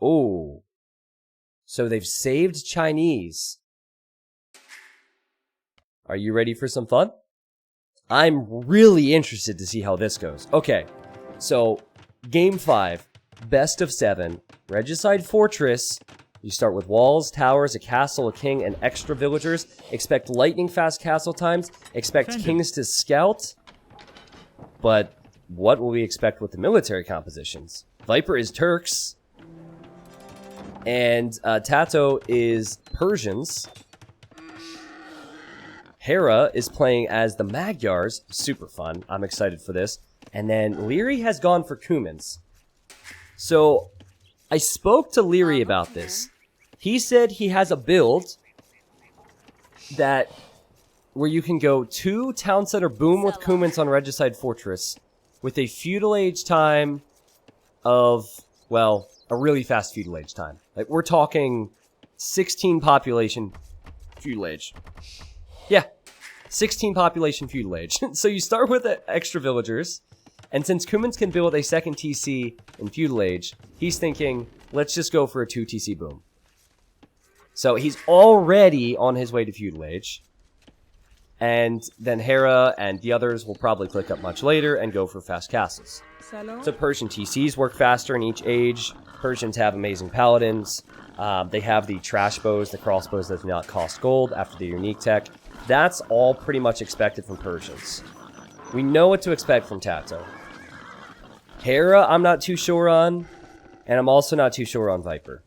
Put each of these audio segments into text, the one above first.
Oh. So they've saved Chinese. Are you ready for some fun? I'm really interested to see how this goes. Okay, so game 5, best of 7, Regicide Fortress. You start with walls, towers, a castle, a king, and extra villagers. Expect lightning fast castle times. Expect kings to scout. But what will we expect with the military compositions? Viper is Turks. And Tato is Persians. Hera is playing as the Magyars. Super fun. I'm excited for this. And then Leary has gone for Cumans. So, I spoke to Leary about this. He said he has a build that where you can go 2 Town Center Boom with Cumans on Regicide Fortress with a feudal age time of, well, a really fast feudal age time. Like, we're talking 16 population feudal age. Yeah, 16 population feudal age. So you start with extra villagers, and since Cumans can build a second TC in feudal age, he's thinking, let's just go for a 2 TC boom. So he's already on his way to feudal age, and then Hera and the others will probably click up much later and go for fast castles. So Persian TCs work faster in each age. Persians have amazing paladins. They have the trash bows, the crossbows that do not cost gold after the unique tech. That's all pretty much expected from Persians. We know what to expect from Tato. Hera, I'm not too sure on, and I'm also not too sure on Viper.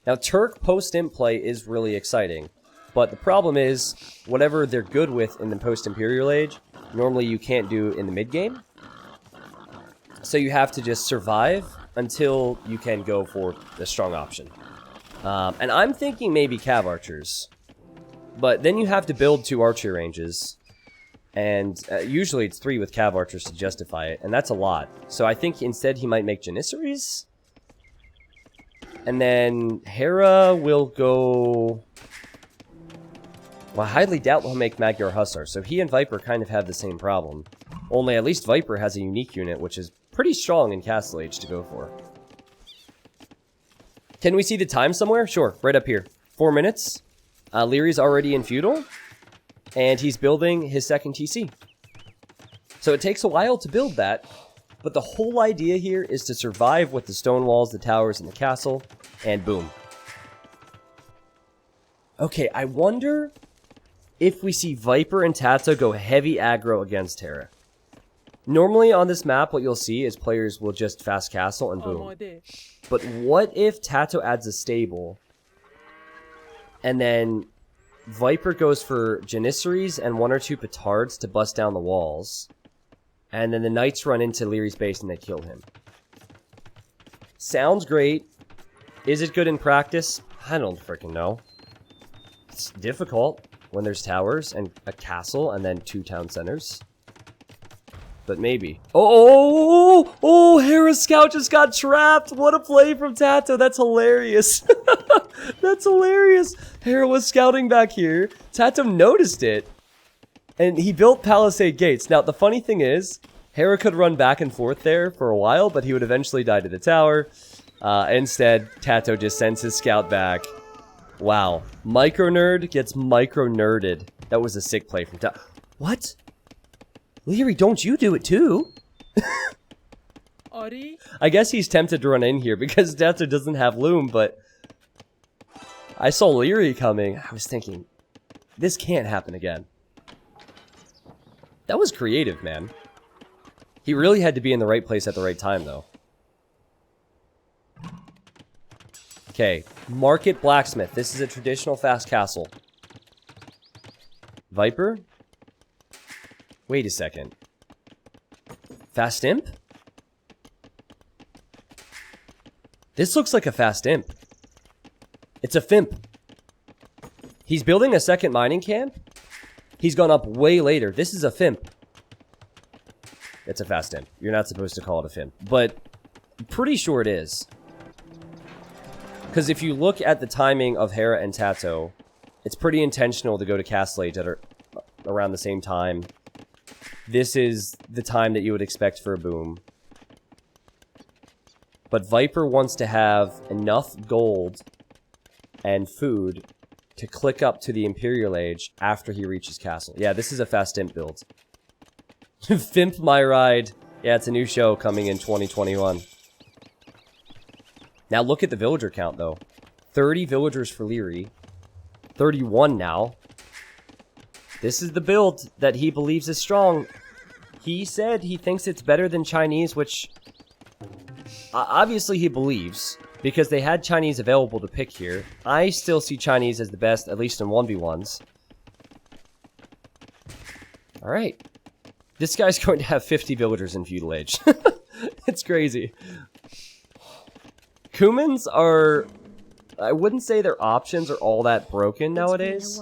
Now, Turk post-imp play is really exciting, but the problem is, whatever they're good with in the post-imperial age, normally you can't do in the mid-game. So you have to just survive until you can go for the strong option. And I'm thinking maybe Cav Archers. But then you have to build 2 archery ranges. And usually it's 3 with Cav Archers to justify it. And that's a lot. So I think instead he might make Janissaries. And then Hera will go... Well, I highly doubt he'll make Magyar Hussar. So he and Viper kind of have the same problem. Only at least Viper has a unique unit, which is pretty strong in Castle Age to go for. Can we see the time somewhere? Sure, right up here. 4 minutes. Leary's already in feudal. And he's building his second TC. So it takes a while to build that. But the whole idea here is to survive with the stone walls, the towers, and the castle. And boom. Okay, I wonder if we see Viper and Tato go heavy aggro against Hera. Normally on this map, what you'll see is players will just fast castle and boom. But what if Tato adds a stable, and then Viper goes for Janissaries and 1 or 2 petards to bust down the walls, and then the Knights run into Leary's base and they kill him? Sounds great. Is it good in practice? I don't freaking know. It's difficult when there's towers and a castle and then 2 town centers. But maybe. Oh, Hera's scout just got trapped. What a play from Tato. That's hilarious. That's hilarious. Hera was scouting back here. Tato noticed it. And he built palisade gates. Now, the funny thing is, Hera could run back and forth there for a while, but he would eventually die to the tower. Instead, Tato just sends his scout back. Wow. Micro Nerd gets micro nerded. That was a sick play from Tato. What? Leary, don't you do it too? I guess he's tempted to run in here because Tato doesn't have loom, but I saw Leary coming. I was thinking, this can't happen again. That was creative, man. He really had to be in the right place at the right time, though. Okay, Market Blacksmith. This is a traditional fast castle. Viper? Wait a second. Fast imp? This looks like a fast imp. It's a fimp. He's building a second mining camp. He's gone up way later. This is a fimp. It's a fast imp. You're not supposed to call it a fimp. But I'm pretty sure it is. Because if you look at the timing of Hera and Tato, it's pretty intentional to go to Castle Age at around the same time. This is the time that you would expect for a boom. But Viper wants to have enough gold and food to click up to the Imperial Age after he reaches castle. Yeah, this is a fast imp build. Fimp My Ride. Yeah, it's a new show coming in 2021. Now look at the villager count, though. 30 villagers for Leary. 31 now. This is the build that he believes is strong. He said he thinks it's better than Chinese, which obviously he believes, because they had Chinese available to pick here. I still see Chinese as the best, at least in 1v1s. Alright. This guy's going to have 50 villagers in Feudal Age. It's crazy. Cumans are... I wouldn't say their options are all that broken nowadays.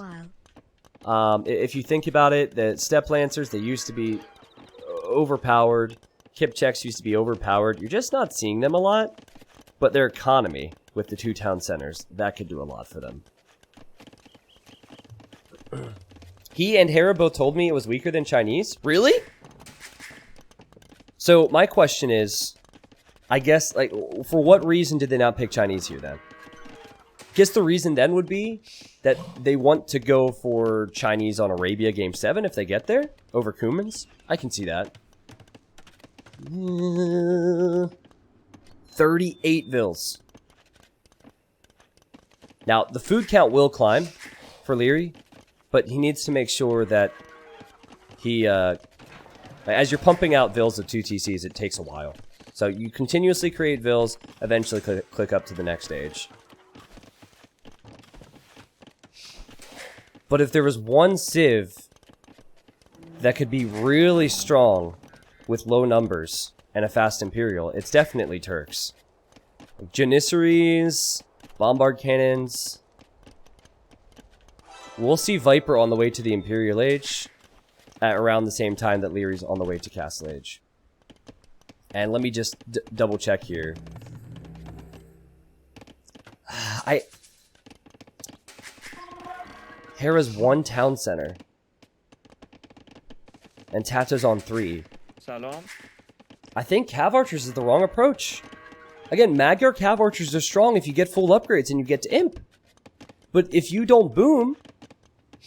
If you think about it, the Steppe Lancers, they used to be overpowered. Kipchaks used to be overpowered. You're just not seeing them a lot. But their economy with the 2 town centers, that could do a lot for them. He and Hera both told me it was weaker than Chinese. Really? So my question is, I guess, like, for what reason did they not pick Chinese here then? Guess the reason then would be that they want to go for Chinese on Arabia Game 7 if they get there, over Cumans. I can see that. 38 vills. Now, the food count will climb for Leary, but he needs to make sure that he, as you're pumping out vills of 2 TCs, it takes a while. So you continuously create vills, eventually click up to the next stage. But if there was one civ that could be really strong with low numbers and a fast Imperial, it's definitely Turks. Janissaries, bombard cannons. We'll see Viper on the way to the Imperial Age at around the same time that Leary's on the way to Castle Age. And let me just double check here. Hera's 1 town center. And Tato's on 3. Salam. I think Cav Archers is the wrong approach. Again, Magyar Cav Archers are strong if you get full upgrades and you get to Imp. But if you don't boom...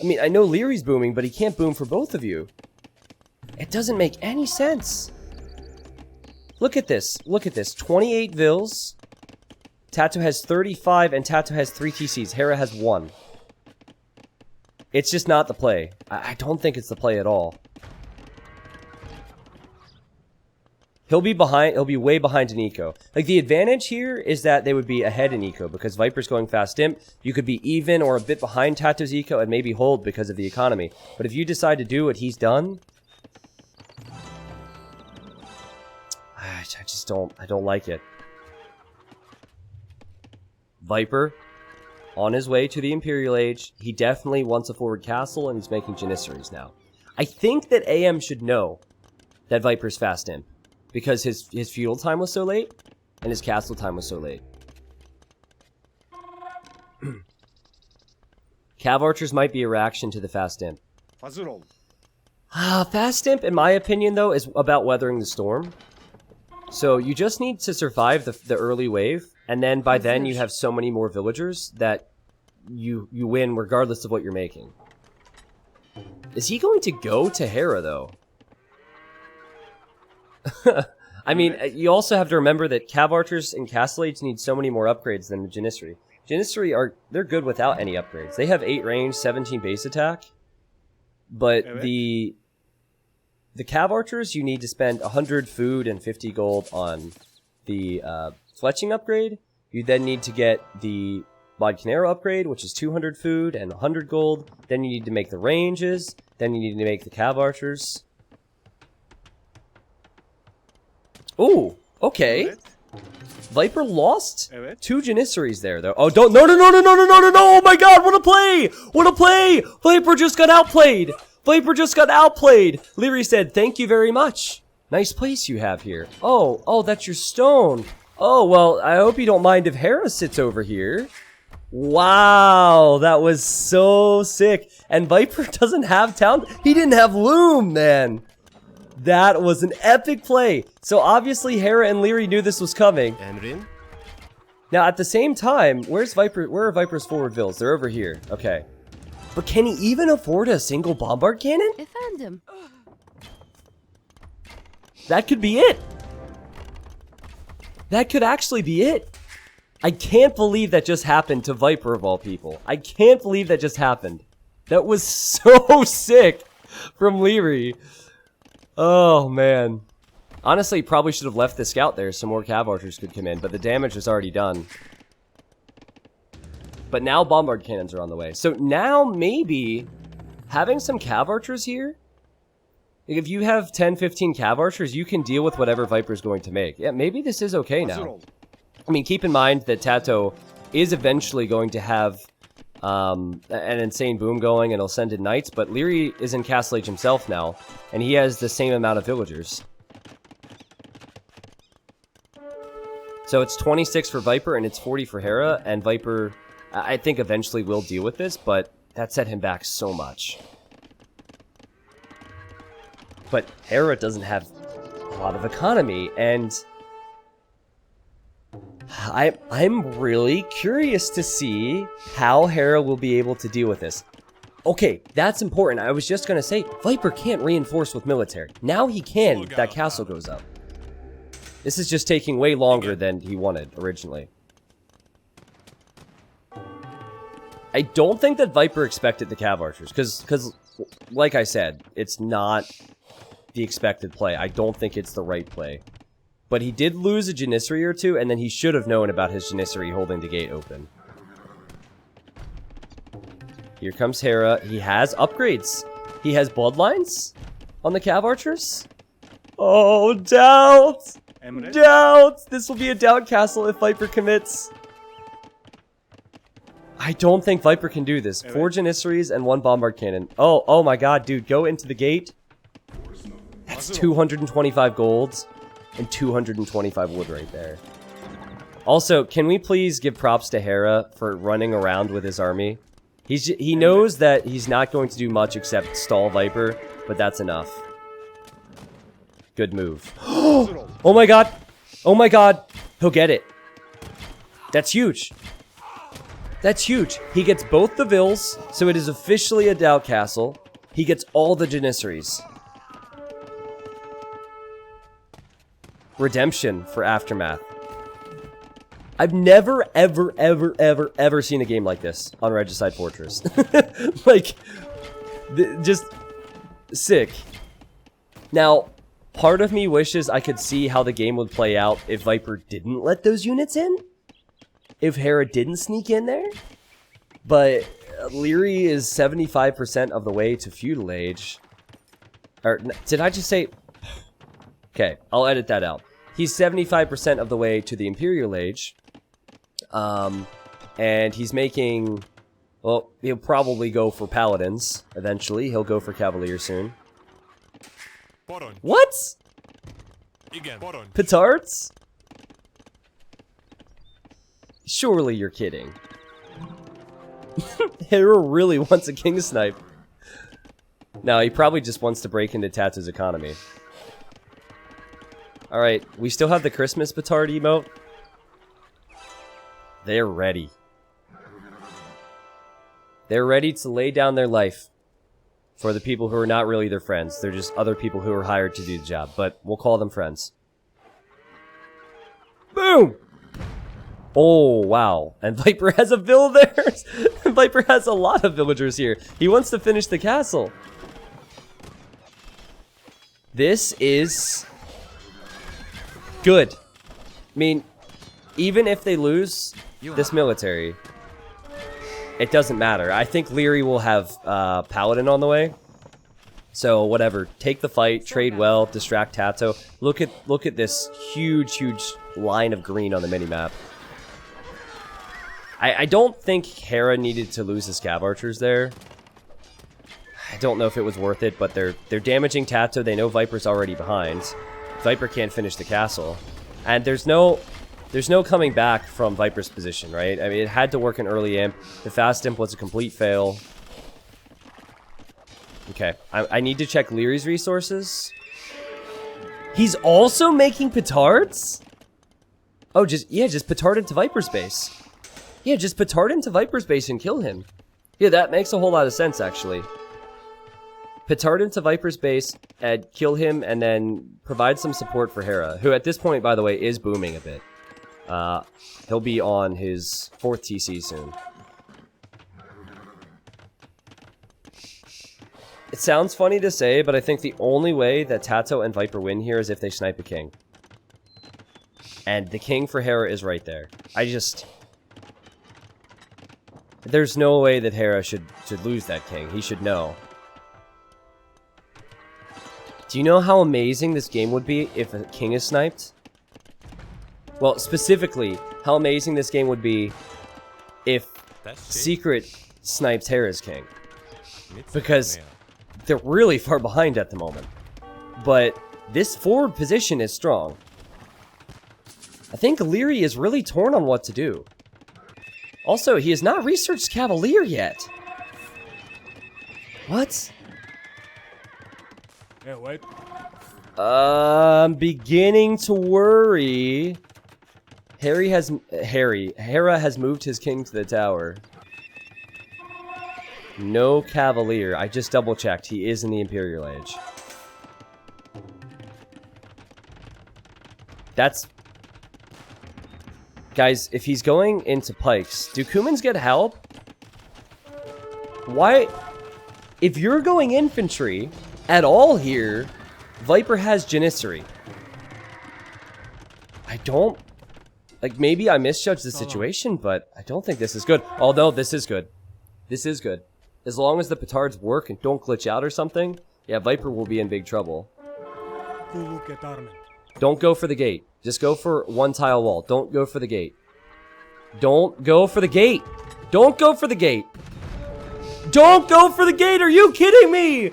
I mean, I know Leary's booming, but he can't boom for both of you. It doesn't make any sense. Look at this. Look at this. 28 vills. Tato has 35 and Tato has 3 TCs. Hera has 1. It's just not the play. I don't think it's the play at all. He'll be behind. He'll be way behind in eco. Like, the advantage here is that they would be ahead in eco because Viper's going fast imp. You could be even or a bit behind Tato's eco and maybe hold because of the economy. But if you decide to do what he's done, I just don't. I don't like it. Viper, on his way to the Imperial Age, he definitely wants a forward castle and he's making Janissaries now. I think that AM should know that Viper's fast imp. Because his feudal time was so late, and his castle time was so late. Cav Archers might be a reaction to the fast imp. Fast imp, in my opinion, though, is about weathering the storm. So you just need to survive the early wave, and then by then you have so many more villagers that you win regardless of what you're making. Is he going to go to Hera, though? I mean, you also have to remember that Cav Archers and Castle Age need so many more upgrades than the Janissary. Janissary they're good without any upgrades. They have 8 range, 17 base attack. But the Cav Archers, you need to spend 100 food and 50 gold on the fletching upgrade. You then need to get the Bodcanero upgrade, which is 200 food and 100 gold. Then you need to make the ranges. Then you need to make the Cav Archers. Ooh, okay. Viper lost 2 Janissaries there, though. Oh, don't, no, oh my god, what a play! What a play! Viper just got outplayed! Viper just got outplayed! Leary said, thank you very much. Nice place you have here. Oh, that's your stone. Oh, well, I hope you don't mind if Hera sits over here. Wow, that was so sick. And Viper doesn't have town. He didn't have loom, man. That was an epic play. So obviously Hera and Leary knew this was coming. Now at the same time, where are Viper's forward vills? They're over here. Okay. But can he even afford a single bombard cannon? I found him. That could be it. That could actually be it. I can't believe that just happened to Viper of all people. I can't believe that just happened. That was so sick from Leary. Oh, man. Honestly, probably should have left the scout there so more cav archers could come in, but the damage is already done. But now bombard cannons are on the way. So now maybe having some cav archers here, if you have 10, 15 cav archers, you can deal with whatever Viper's going to make. Yeah, maybe this is okay now. I mean, keep in mind that Tato is eventually going to have an insane boom going and he'll send in knights, but Leary is in Castle Age himself now, and he has the same amount of villagers. So it's 26 for Viper and it's 40 for Hera, and Viper, I think eventually will deal with this, but that set him back so much. But Hera doesn't have a lot of economy, and I'm really curious to see how Hera will be able to deal with this. Okay, that's important. I was just going to say, Viper can't reinforce with military. Now he can. That castle goes up. This is just taking way longer than he wanted originally. I don't think that Viper expected the cav archers, because like I said, it's not the expected play. I don't think it's the right play. But he did lose a Janissary or two, and then he should have known about his Janissary holding the gate open. Here comes Hera. He has upgrades. He has bloodlines on the cav archers. Oh, doubt! Doubt! This will be a doubt castle if Viper commits. I don't think Viper can do this. 4 Janissaries and 1 bombard cannon. Oh my god, dude. Go into the gate. That's 225 golds. And 225 wood right there. Also, can we please give props to Hera for running around with his army? He knows that he's not going to do much except stall Viper, but that's enough. Good move. Oh my god! Oh my god! He'll get it. That's huge. That's huge. He gets both the vills, so it is officially a doubt castle. He gets all the Janissaries. Redemption for Aftermath. I've never, ever seen a game like this on Regicide Fortress. Like, just sick. Now, part of me wishes I could see how the game would play out if Viper didn't let those units in. If Hera didn't sneak in there. But Leary is 75% of the way to Feudal Age. Or, did I just say... Okay, I'll edit that out. He's 75% of the way to the Imperial Age. And he's making... Well, he'll probably go for Paladins eventually. He'll go for Cavaliers soon. What? Petards? Surely you're kidding. Hera really wants a King Snipe. No, he probably just wants to break into Tatu's economy. Alright, we still have the Christmas Petard emote. They're ready. They're ready to lay down their life for the people who are not really their friends. They're just other people who are hired to do the job, but we'll call them friends. Boom! Oh, wow. And Viper has a vill there. Viper has a lot of villagers here. He wants to finish the castle. This is... good. I mean, even if they lose this military, it doesn't matter. I think Leary will have Paladin on the way. So whatever, take the fight, trade well, distract Tato. Look at this huge line of green on the minimap. I don't think Hera needed to lose his cav archers there. I don't know if it was worth it, but they're damaging Tato. They know Viper's already behind. Viper can't finish the castle. And there's no coming back from Viper's position, right? I mean, it had to work an early imp. The fast imp was a complete fail. Okay, I need to check Leary's resources. He's also making petards? Oh, just petard into Viper's base. Yeah, just petard into Viper's base and kill him. Yeah, that makes a whole lot of sense, actually. Petard into Viper's base and kill him, and then provide some support for Hera, who at this point, by the way, is booming a bit. He'll be on his 4th TC soon. It sounds funny to say, but I think the only way that Tato and Viper win here is if they snipe a king. And the king for Hera is right there. There's no way that Hera should lose that king. He should know. Do you know how amazing this game would be if a king is sniped? Well, specifically, how amazing this game would be if Secret snipes Hera's king. Because they're really far behind at the moment. But this forward position is strong. I think Leary is really torn on what to do. Also, he has not researched Cavalier yet. What? Yeah, wait. I'm beginning to worry. Hera has moved his king to the tower. No Cavalier. I just double checked. He is in the Imperial Age. That's... Guys, if he's going into pikes, do Cumans get help? Why? If you're going infantry at all here, Viper has Janissary. I don't... Like, maybe I misjudged the situation, but I don't think this is good. Although, this is good. This is good. As long as the petards work and don't glitch out or something, yeah, Viper will be in big trouble. Don't go for the gate. Just go for one tile wall. Don't go for the gate. Don't go for the gate. Don't go for the gate. Don't go for the gate. Are you kidding me?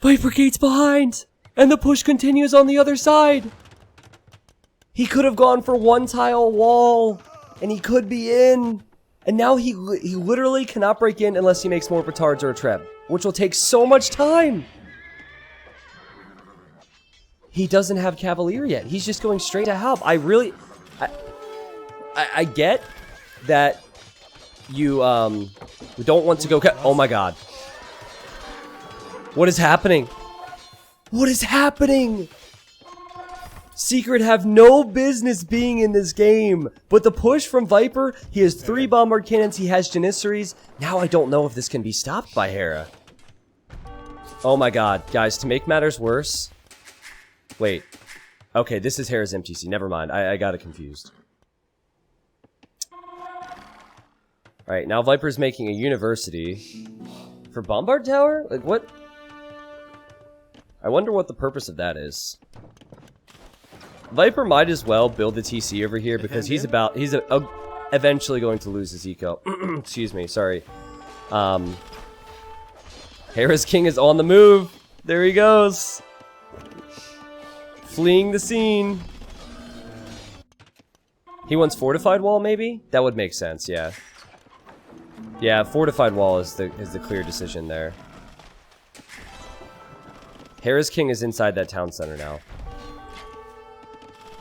Viper gate's behind. And the push continues on the other side. He could have gone for one tile wall. And he could be in. And now he literally cannot break in unless he makes more petards or a treb. Which will take so much time. He doesn't have Cavalier yet. He's just going straight to help. I get that you don't want to go. Oh my god. What is happening? What is happening? Secret have no business being in this game. But the push from Viper, he has 3 bombard cannons, he has Janissaries. Now I don't know if this can be stopped by Hera. Oh my god. Guys, to make matters worse... Wait. Okay, this is Hera's MTC. Never mind. I got it confused. Alright, now Viper's making a university. For Bombard Tower? Like, what? I wonder what the purpose of that is. Viper might as well build the TC over here because he's eventually going to lose his eco. Excuse me, sorry. Hera's king is on the move. There he goes. Fleeing the scene. He wants fortified wall, maybe? That would make sense, yeah. Yeah, fortified wall is the clear decision there. Hera's king is inside that town center now.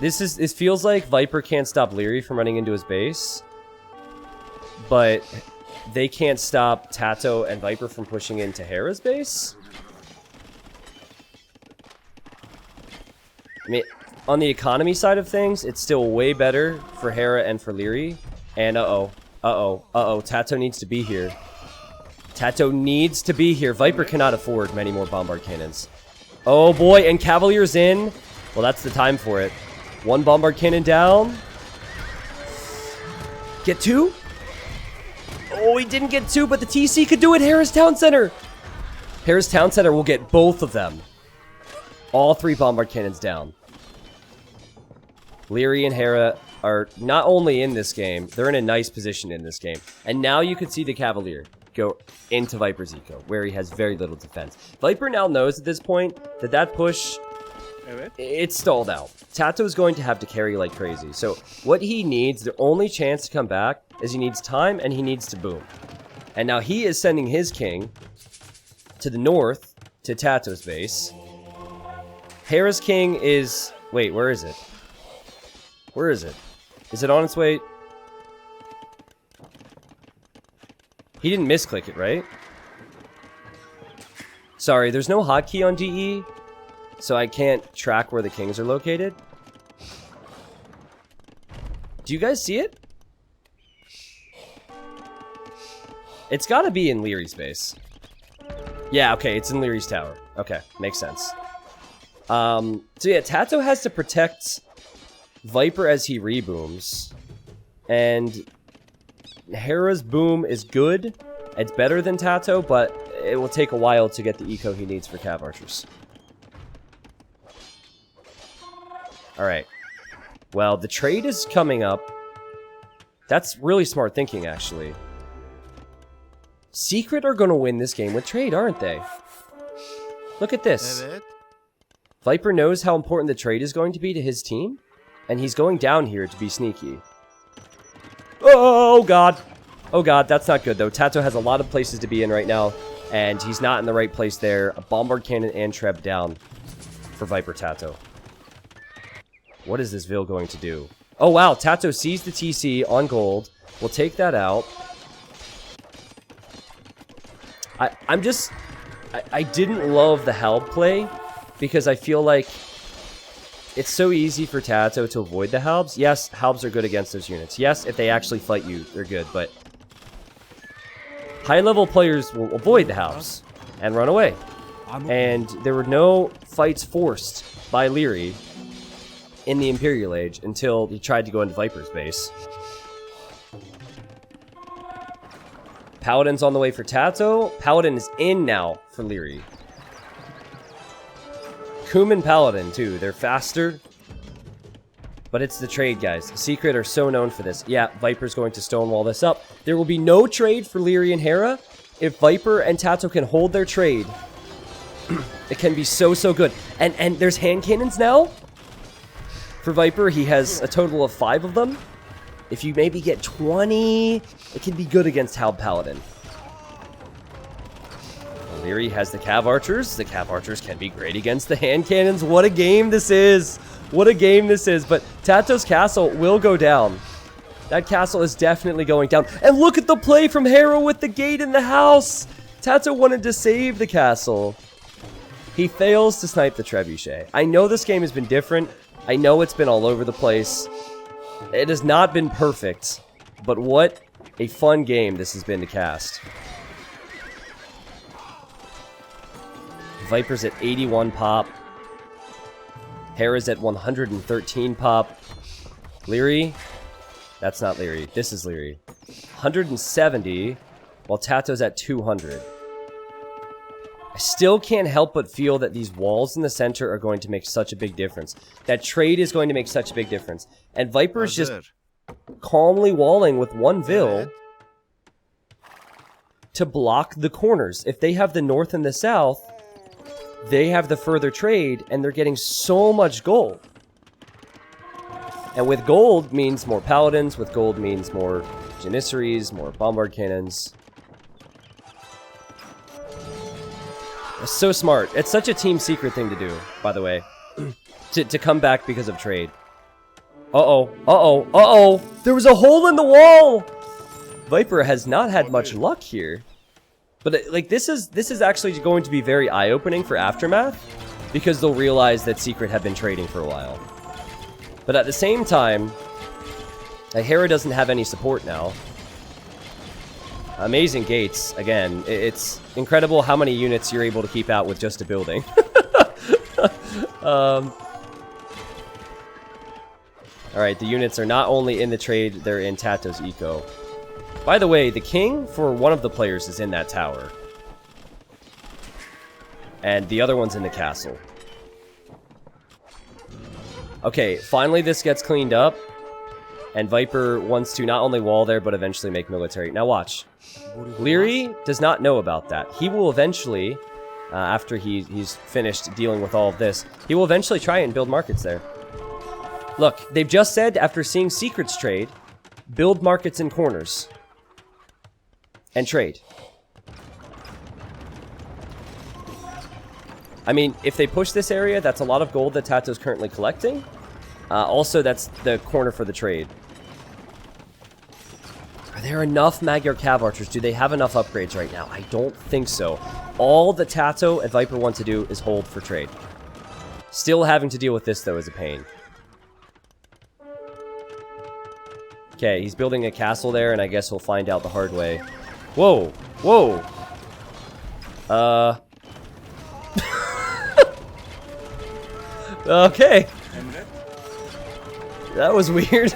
This feels like Viper can't stop Leary from running into his base. But they can't stop Tato and Viper from pushing into Hera's base. I mean, on the economy side of things, it's still way better for Hera and for Leary. And Tato needs to be here. Tato needs to be here. Viper cannot afford many more bombard cannons. Oh boy, and Cavalier's in. Well, that's the time for it. 1 bombard cannon down. Get 2? Oh, he didn't get 2, but the TC could do it. Hera's Town Center. Hera's Town Center will get both of them. All 3 bombard cannons down. Leary and Hera are not only in this game, they're in a nice position in this game. And now you can see the Cavalier go into Viper's eco, where he has very little defense. Viper now knows at this point that that push, it's stalled out. Tato's going to have to carry like crazy. So what he needs, the only chance to come back, is he needs time and he needs to boom. And now he is sending his king to the north, to Tato's base. Hera's king is... Wait, where is it? Where is it? Is it on its way? He didn't misclick it, right? Sorry, there's no hotkey on DE, so I can't track where the kings are located. Do you guys see it? It's gotta be in Leary's base. Yeah, okay, it's in Leary's tower. Okay, makes sense. So yeah, Tato has to protect Viper as he rebooms. And Hera's boom is good. It's better than Tato, but it will take a while to get the eco he needs for Cav Archers. Alright. Well, the trade is coming up. That's really smart thinking, actually. Secret are going to win this game with trade, aren't they? Look at this. Viper knows how important the trade is going to be to his team, and he's going down here to be sneaky. Oh, God. Oh, God, that's not good, though. Tato has a lot of places to be in right now, and he's not in the right place there. A Bombard Cannon and Treb down for Viper Tato. What is this Vil going to do? Oh, wow. Tato sees the TC on gold. We'll take that out. I didn't love the Halb play because I feel like it's so easy for Tato to avoid the Halbs. Yes, Halbs are good against those units. Yes, if they actually fight you, they're good, but high-level players will avoid the Halbs and run away. And there were no fights forced by Leary in the Imperial Age until he tried to go into Viper's base. Paladin's on the way for Tato. Paladin is in now for Leary. Kuman Paladin, too. They're faster. But it's the trade, guys. Secret are so known for this. Yeah, Viper's going to stonewall this up. There will be no trade for Leary and Hera. If Viper and Tato can hold their trade, it can be so, so good. And there's hand cannons now. For Viper, he has a total of 5 of them. If you maybe get 20, it can be good against Halb Paladin. Leary has the Cav Archers. The Cav Archers can be great against the hand cannons. What a game this is. What a game this is. But Tato's castle will go down. That castle is definitely going down. And look at the play from Hera with the gate in the house. Tato wanted to save the castle. He fails to snipe the trebuchet. I know this game has been different. I know it's been all over the place. It has not been perfect, but what a fun game this has been to cast. Viper's at 81 pop. Hera's at 113 pop. Leary, that's not Leary. This is Leary. 170, while Tato's at 200. I still can't help but feel that these walls in the center are going to make such a big difference. That trade is going to make such a big difference. And Viper's just calmly walling with one Vil to block the corners. If they have the north and the south, they have the further trade, and they're getting so much gold. And with gold means more paladins, with gold means more janissaries, more bombard cannons. It's so smart. It's such a team secret thing to do, by the way. to come back because of trade. Uh-oh. Uh-oh. Uh-oh. There was a hole in the wall! Viper has not had much luck here. But, like, this is actually going to be very eye-opening for Aftermath. Because they'll realize that Secret have been trading for a while. But at the same time, Hera doesn't have any support now. Amazing gates, again. It's incredible how many units you're able to keep out with just a building. Alright, the units are not only in the trade, they're in Tato's eco. By the way, the king for one of the players is in that tower. And the other one's in the castle. Okay, finally this gets cleaned up. And Viper wants to not only wall there, but eventually make military. Now watch. Leary does not know about that. He will eventually, after he's finished dealing with all of this, he will eventually try and build markets there. Look, they've just said, after seeing Secrets trade, build markets in corners. And trade. I mean, if they push this area, that's a lot of gold that Tato's currently collecting. Also, that's the corner for the trade. Are there enough Magyar Cav Archers? Do they have enough upgrades right now? I don't think so. All the Tato and Viper want to do is hold for trade. Still having to deal with this, though, is a pain. Okay, he's building a castle there, and I guess he'll find out the hard way. Whoa! Whoa! Okay. That was weird.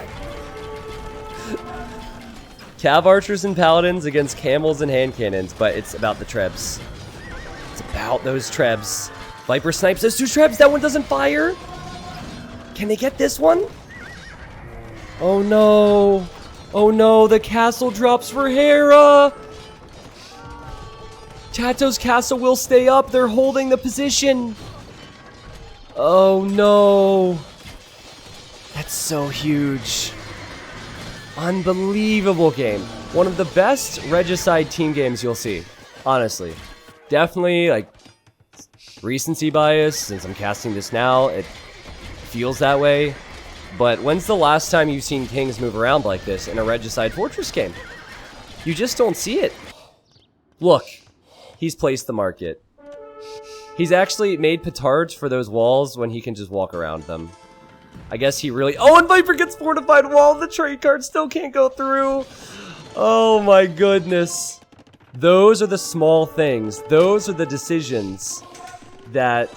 Cav Archers and Paladins against Camels and Hand Cannons, but it's about the Trebs. It's about those Trebs. Viper snipes those 2 Trebs. That one doesn't fire. Can they get this one? Oh no. Oh no, the castle drops for Hera. Tato's castle will stay up. They're holding the position. Oh no. That's so huge. Unbelievable game. One of the best Regicide team games you'll see. Honestly. Definitely, like, recency bias. Since I'm casting this now, it feels that way. But when's the last time you've seen kings move around like this in a Regicide Fortress game? You just don't see it. Look. He's placed the market. He's actually made petards for those walls when he can just walk around them. I guess he really... Oh, and Viper gets fortified wall. The trade card still can't go through. Oh my goodness. Those are the small things. Those are the decisions that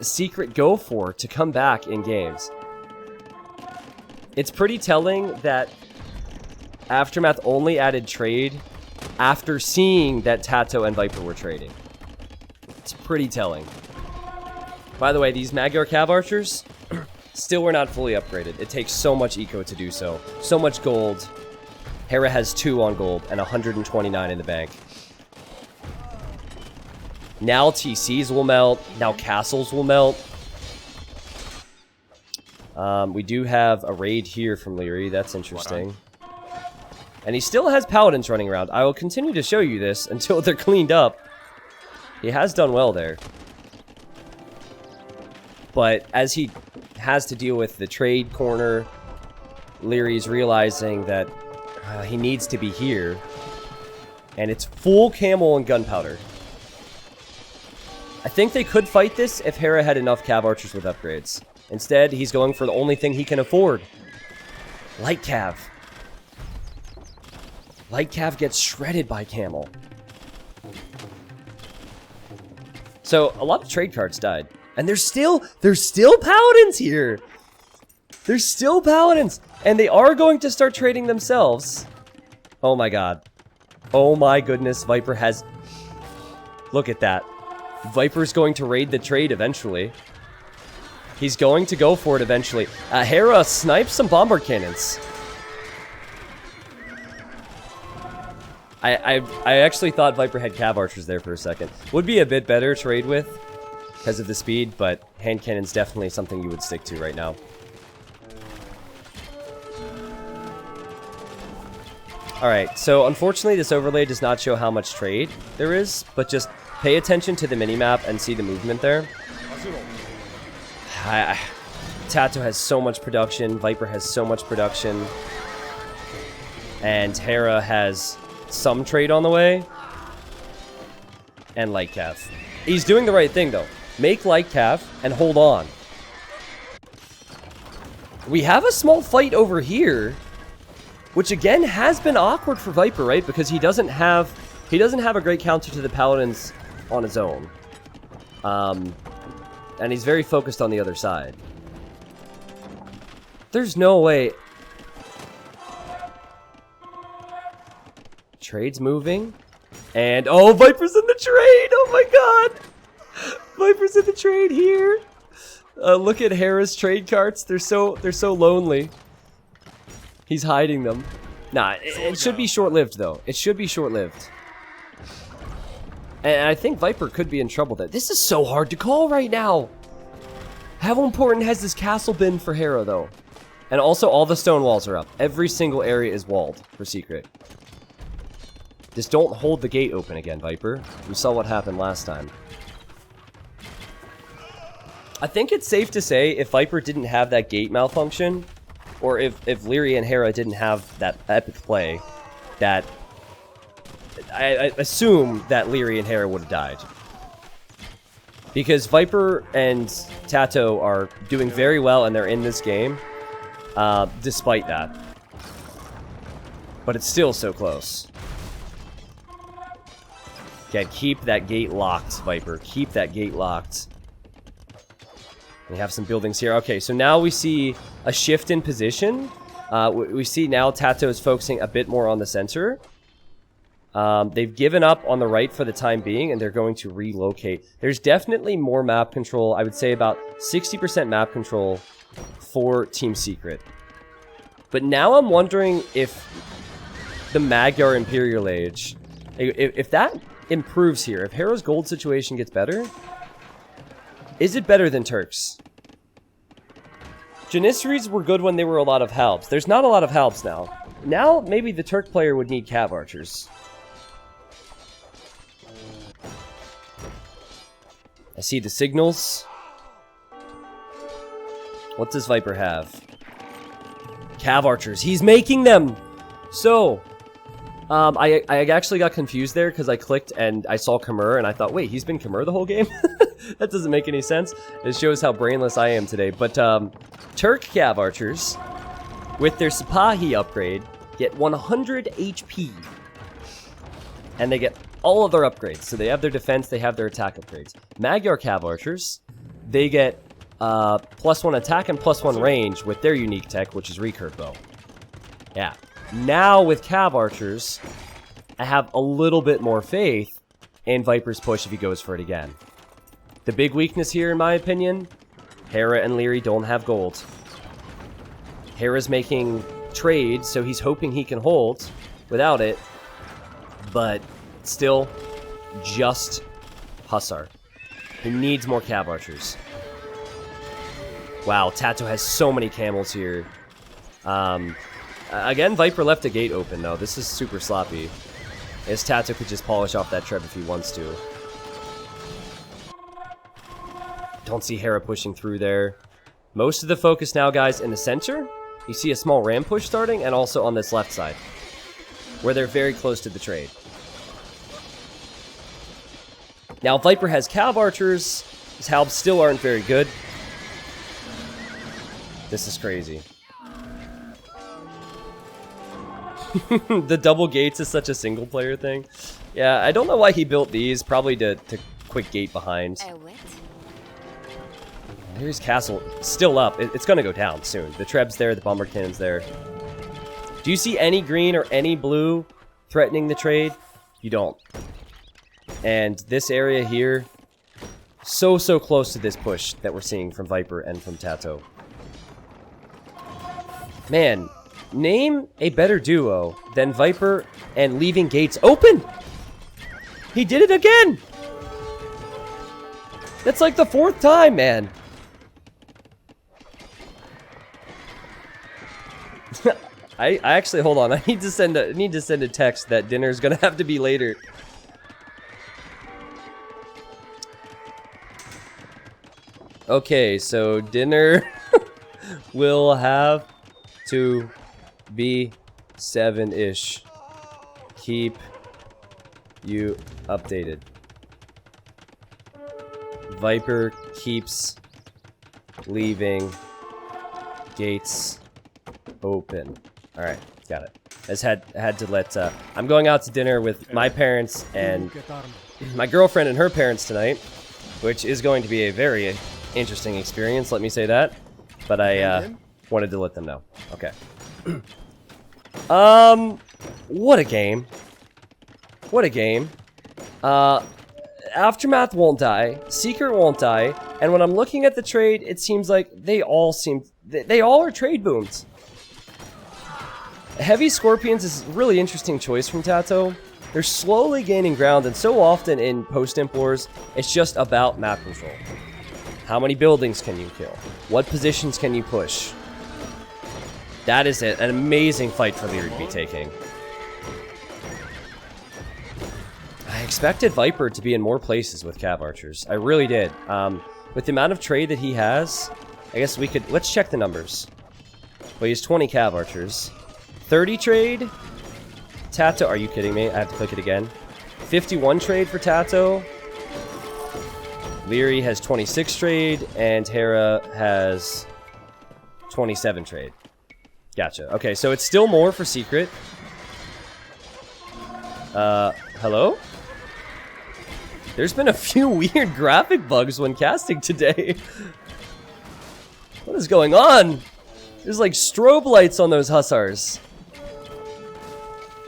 Secret go for to come back in games. It's pretty telling that Aftermath only added trade after seeing that Tato and Viper were trading. It's pretty telling. By the way, these Magyar Cav Archers still were not fully upgraded. It takes so much eco to do so. So much gold. Hera has 2 on gold and 129 in the bank. Now TCs will melt. Now castles will melt. We do have a raid here from Leary. That's interesting. And he still has paladins running around. I will continue to show you this until they're cleaned up. He has done well there. But as he has to deal with the trade corner, Leary's realizing that he needs to be here. And it's full camel and gunpowder. I think they could fight this if Hera had enough Cav Archers with upgrades. Instead, he's going for the only thing he can afford. Light Cav. Light Cav gets shredded by Camel. So, a lot of trade cards died. And there's still Paladins here! There's still Paladins! And they are going to start trading themselves. Oh my god. Oh my goodness, Viper has... Look at that. Viper's going to raid the trade eventually. He's going to go for it eventually. Hera snipes some bombard cannons. I actually thought Viper had Cav Archers there for a second. Would be a bit better to raid with because of the speed, but hand cannon's definitely something you would stick to right now. Alright, so unfortunately this overlay does not show how much trade there is, but just pay attention to the minimap and see the movement there. Tato has so much production, Viper has so much production, and Hera has some trade on the way, and Light Cav. He's doing the right thing though. Make Light Cav and hold on. We have a small fight over here, which again has been awkward for Viper, right? Because he doesn't have a great counter to the Paladins on his own. And he's very focused on the other side. There's no way. Trade's moving. And, oh, Viper's in the trade! Oh my god! Viper's in the trade here! Look at Hera's trade carts. They're so lonely. He's hiding them. Nah, it should be short-lived, though. It should be short-lived. And I think Viper could be in trouble there. This is so hard to call right now! How important has this castle been for Hera, though? And also, all the stone walls are up. Every single area is walled for Secret. Just don't hold the gate open again, Viper. We saw what happened last time. I think it's safe to say if Viper didn't have that gate malfunction, or if Leary and Hera didn't have that epic play, that I assume that Leary and Hera would have died. Because Viper and Tato are doing very well and they're in this game, despite that. But it's still so close. Okay, keep that gate locked, Viper. Keep that gate locked. We have some buildings here. Okay, so now we see a shift in position. We see now Tato is focusing a bit more on the center. They've given up on the right for the time being, and they're going to relocate. There's definitely more map control. I would say about 60% map control for Team Secret. But now I'm wondering if the Magyar Imperial Age, if that improves here, if Hera's gold situation gets better, is it better than Turks? Janissaries were good when they were a lot of halbs. There's not a lot of halbs now. Now, maybe the Turk player would need cav archers. I see the signals. What does Viper have? Cav archers. He's making them! So, I actually got confused there because I clicked and I saw Khmer and I thought, wait, he's been Khmer the whole game? That doesn't make any sense. It shows how brainless I am today. But Turk cav archers, with their Sipahi upgrade, get 100 HP. And they get all of their upgrades. So they have their defense, they have their attack upgrades. Magyar cav archers, they get +1 attack and +1 range with their unique tech, which is recurve bow. Yeah. Now with cav archers, I have a little bit more faith in Viper's push if he goes for it again. The big weakness here, in my opinion, Hera and Leary don't have gold. Hera's making trades, so he's hoping he can hold without it, but still, just Hussar. He needs more cav archers. Wow, Tato has so many camels here. Again, Viper left a gate open, though. This is super sloppy. As Tato could just polish off that treb if he wants to. Don't see Hera pushing through there. Most of the focus now, guys, in the center. You see a small ram push starting, and also on this left side, where they're very close to the trade. Now, Viper has cav archers. His halbs still aren't very good. This is crazy. The double gates is such a single player thing. Yeah, I don't know why he built these. Probably to quick gate behind. Here's Castle. Still up. It's going to go down soon. The treb's there. The bomber cannon's there. Do you see any green or any blue threatening the trade? You don't. And this area here, so close to this push that we're seeing from Viper and from Tato. Man, name a better duo than Viper and leaving gates open! He did it again! That's like the 4th time, man! I actually, hold on, I need to send a text that dinner's gonna have to be later. Okay, so dinner will have to be 7-ish. Keep you updated. Viper keeps leaving gates open. Alright, got it. I just had to let... I'm going out to dinner with my parents and my girlfriend and her parents tonight, which is going to be a very interesting experience, let me say that. But I wanted to let them know. Okay. What a game. What a game. Aftermath won't die. Secret won't die. And when I'm looking at the trade, it seems like they all are trade booms. Heavy Scorpions is a really interesting choice from Tato. They're slowly gaining ground, and so often in post-imp wars, it's just about map control. How many buildings can you kill? What positions can you push? That is an amazing fight for Leary to be taking. I expected Viper to be in more places with cav archers. I really did. With the amount of trade that he has, I guess we could... Let's check the numbers. Well, he has 20 cav archers. 30 trade. Tato, are you kidding me? I have to click it again. 51 trade for Tato. Leary has 26 trade, and Hera has 27 trade. Gotcha. Okay, so it's still more for secret. Hello? There's been a few weird graphic bugs when casting today. What is going on? There's like strobe lights on those hussars.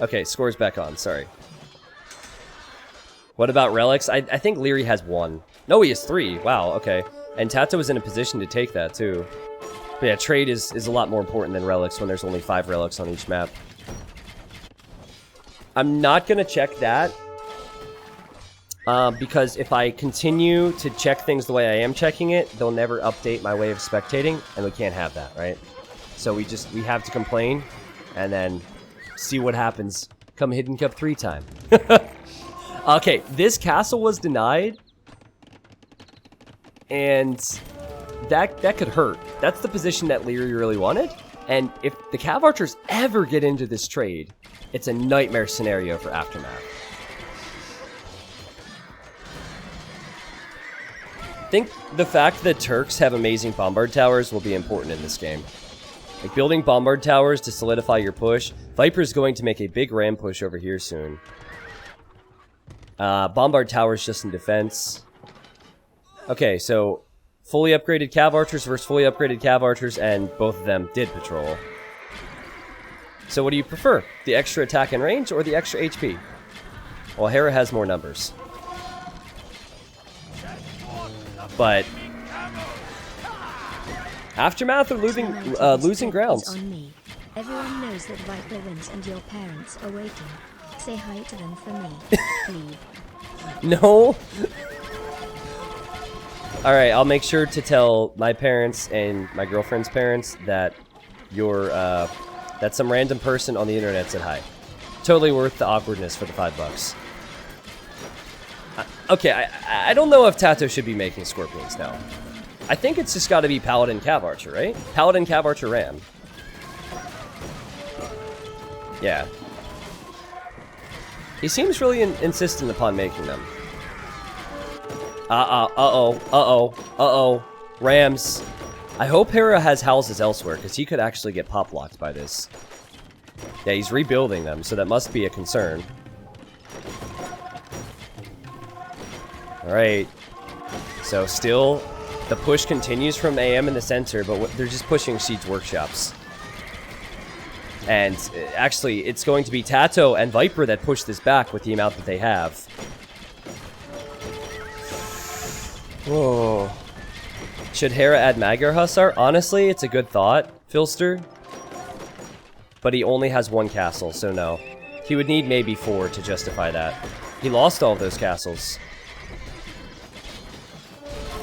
Okay, score's back on, sorry. What about relics? I think Leary has 1. No, he has 3. Wow, okay. And Tato was in a position to take that, too. But yeah, trade is a lot more important than relics when there's only 5 relics on each map. I'm not going to check that. Because if I continue to check things the way I am checking it, they'll never update my way of spectating, and we can't have that, right? So we have to complain, and then see what happens come Hidden Cup 3 time. Okay, this castle was denied, and that could hurt. That's the position that Leary really wanted, and if the Cav Archers ever get into this trade, it's a nightmare scenario for Aftermath. I think the fact that Turks have amazing bombard towers will be important in this game. Like building bombard towers to solidify your push. Viper's going to make a big ram push over here soon. Bombard towers just in defense. Okay, so fully upgraded Cav Archers versus fully upgraded Cav Archers, and both of them did patrol. So what do you prefer? The extra attack and range or the extra HP? Well, Hera has more numbers. But Aftermath are losing grounds. On me. Everyone knows that Viper wins and your parents are waiting. Say hi to them for me, please. No. Alright, I'll make sure to tell my parents and my girlfriend's parents that you're, that some random person on the internet said hi. Totally worth the awkwardness for the $5. Okay, I don't know if Tato should be making Scorpions now. I think it's just gotta be Paladin Cav Archer, right? Paladin Cav Archer Ram. Yeah. He seems really insistent upon making them. Uh-oh. Rams. I hope Hera has houses elsewhere, because he could actually get pop-locked by this. Yeah, he's rebuilding them, so that must be a concern. Alright. So still, the push continues from AM in the center, but they're just pushing Siege Workshops. And actually, it's going to be Tato and Viper that push this back with the amount that they have. Whoa. Should Hera add Magyar Hussar? Honestly, it's a good thought, Filster. But he only has 1 castle, so no. He would need maybe 4 to justify that. He lost all of those castles.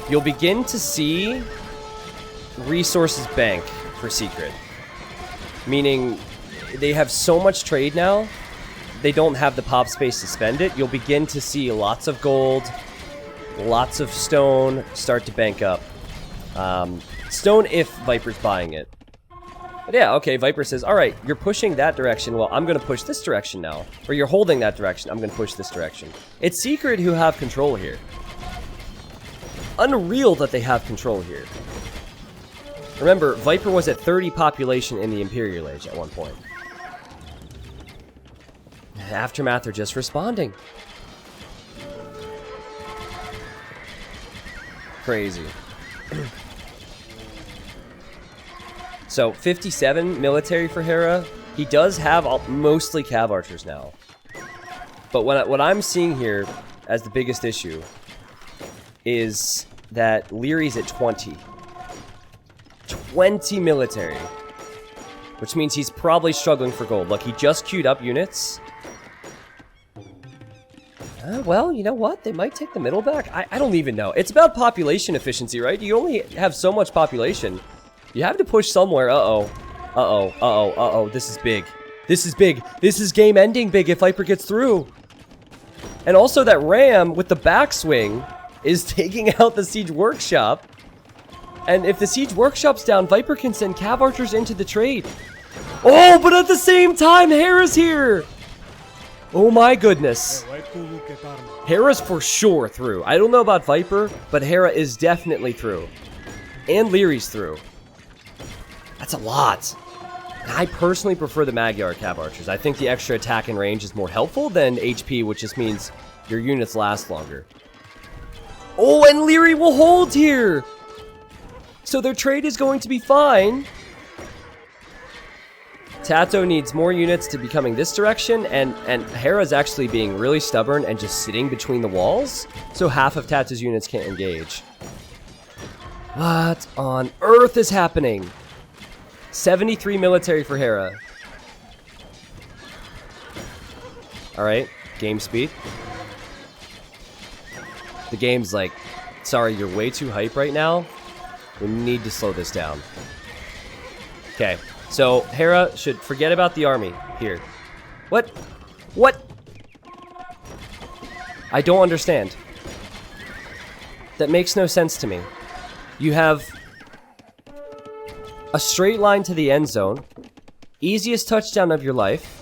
You'll begin to see resources bank for Secret. Meaning, they have so much trade now, they don't have the pop space to spend it. You'll begin to see lots of gold, lots of stone start to bank up. Stone if Viper's buying it. But yeah, okay, Viper says, alright, you're pushing that direction, well, I'm gonna push this direction now. Or you're holding that direction, I'm gonna push this direction. It's Secret who have control here. Unreal that they have control here. Remember, Viper was at 30 population in the Imperial Age at one point. Aftermath are just responding. Crazy. So, 57 military for Hera. He does have mostly Cav Archers now. But what I'm seeing here as the biggest issue is that Leary's at 20. 20 military. Which means he's probably struggling for gold. Look, he just queued up units. Well, you know what? They might take the middle back. I don't even know. It's about population efficiency, right? You only have so much population. You have to push somewhere. Uh-oh. This is big. This is big. This is game-ending big if Viper gets through. And also that Ram with the backswing is taking out the siege workshop. And if the siege workshop's down, Viper can send cav archers into the trade. Oh, but at the same time, Hera's here. Oh my goodness. Hera's for sure through. I don't know about Viper, but Hera is definitely through. And Leary's through. That's a lot. I personally prefer the Magyar cav archers. I think the extra attack and range is more helpful than HP, which just means your units last longer. Oh, and Leary will hold here. So their trade is going to be fine. Tato needs more units to be coming this direction, and Hera's actually being really stubborn and just sitting between the walls, so half of Tato's units can't engage. What on earth is happening? 73 military for Hera. Alright, game speed. The game's like, sorry, you're way too hype right now. We need to slow this down. Okay, so Hera should forget about the army here. What? What? I don't understand. That makes no sense to me. You have a straight line to the end zone. Easiest touchdown of your life.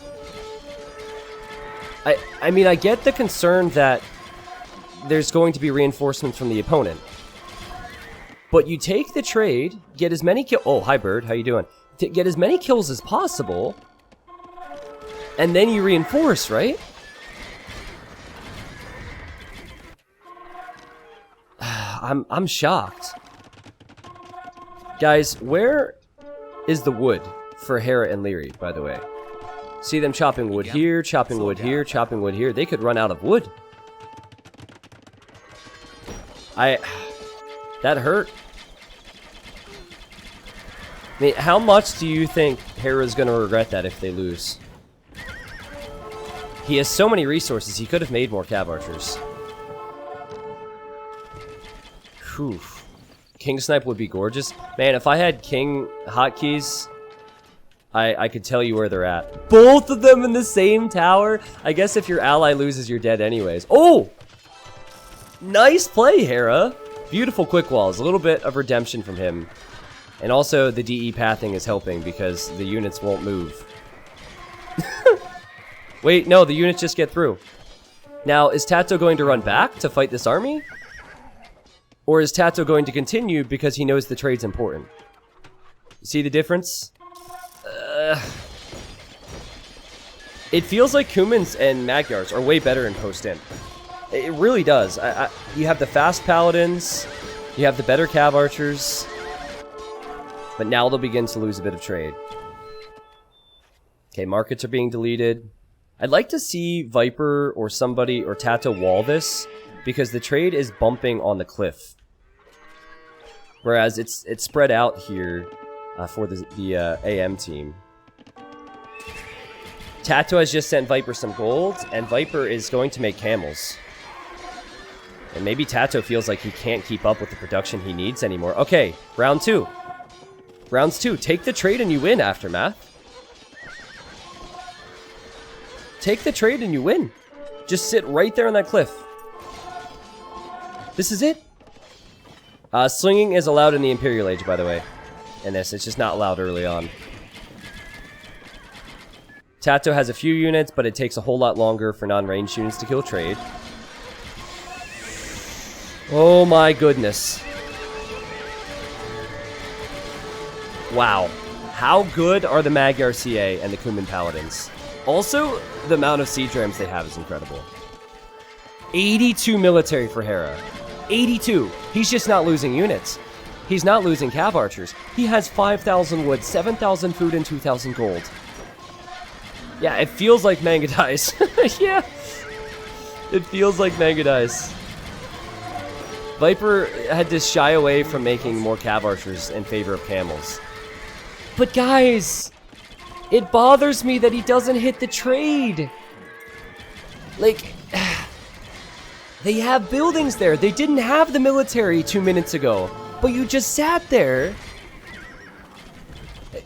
I mean, I get the concern that there's going to be reinforcements from the opponent. But you take the trade, get as many kills. Oh, hi, Bird. How you doing? Get as many kills as possible, and then you reinforce, right? I'm shocked. Guys, where is the wood for Hera and Leary, by the way? See them chopping wood here, chopping wood here, chopping wood here. They could run out of wood. That hurt. I mean, how much do you think Hera's gonna regret that if they lose? He has so many resources, he could have made more cav archers. Whew. King Snipe would be gorgeous. Man, if I had King hotkeys, I could tell you where they're at. Both of them in the same tower? I guess if your ally loses, you're dead anyways. Oh! Nice play, Hera. Beautiful quick walls. A little bit of redemption from him. And also, the DE pathing is helping because the units won't move. Wait, no, the units just get through. Now, is Tato going to run back to fight this army? Or is Tato going to continue because he knows the trade's important? See the difference? It feels like Cumans and Magyars are way better in post-imp. It really does. You have the fast paladins, you have the better cav archers, but now they'll begin to lose a bit of trade. Okay, markets are being deleted. I'd like to see Viper or somebody or Tato wall this, because the trade is bumping on the cliff. Whereas it's spread out here for the AM team. Tato has just sent Viper some gold, and Viper is going to make camels. And maybe Tato feels like he can't keep up with the production he needs anymore. Okay, round 2. Rounds 2. Take the trade and you win, Aftermath. Take the trade and you win. Just sit right there on that cliff. This is it. Slinging is allowed in the Imperial Age, by the way. In this, it's just not allowed early on. Tato has a few units, but it takes a whole lot longer for non-ranged units to kill trade. Oh my goodness. Wow. How good are the Magyar CA and the Cuman Paladins? Also, the amount of siege rams they have is incredible. 82 military for Hera. 82. He's just not losing units. He's not losing cav archers. He has 5,000 wood, 7,000 food, and 2,000 gold. Yeah, it feels like Manga Dice. Yeah. It feels like Manga Dice. Viper had to shy away from making more cav archers in favor of camels. But guys, it bothers me that he doesn't hit the trade. Like, they have buildings there. They didn't have the military 2 minutes ago, but you just sat there.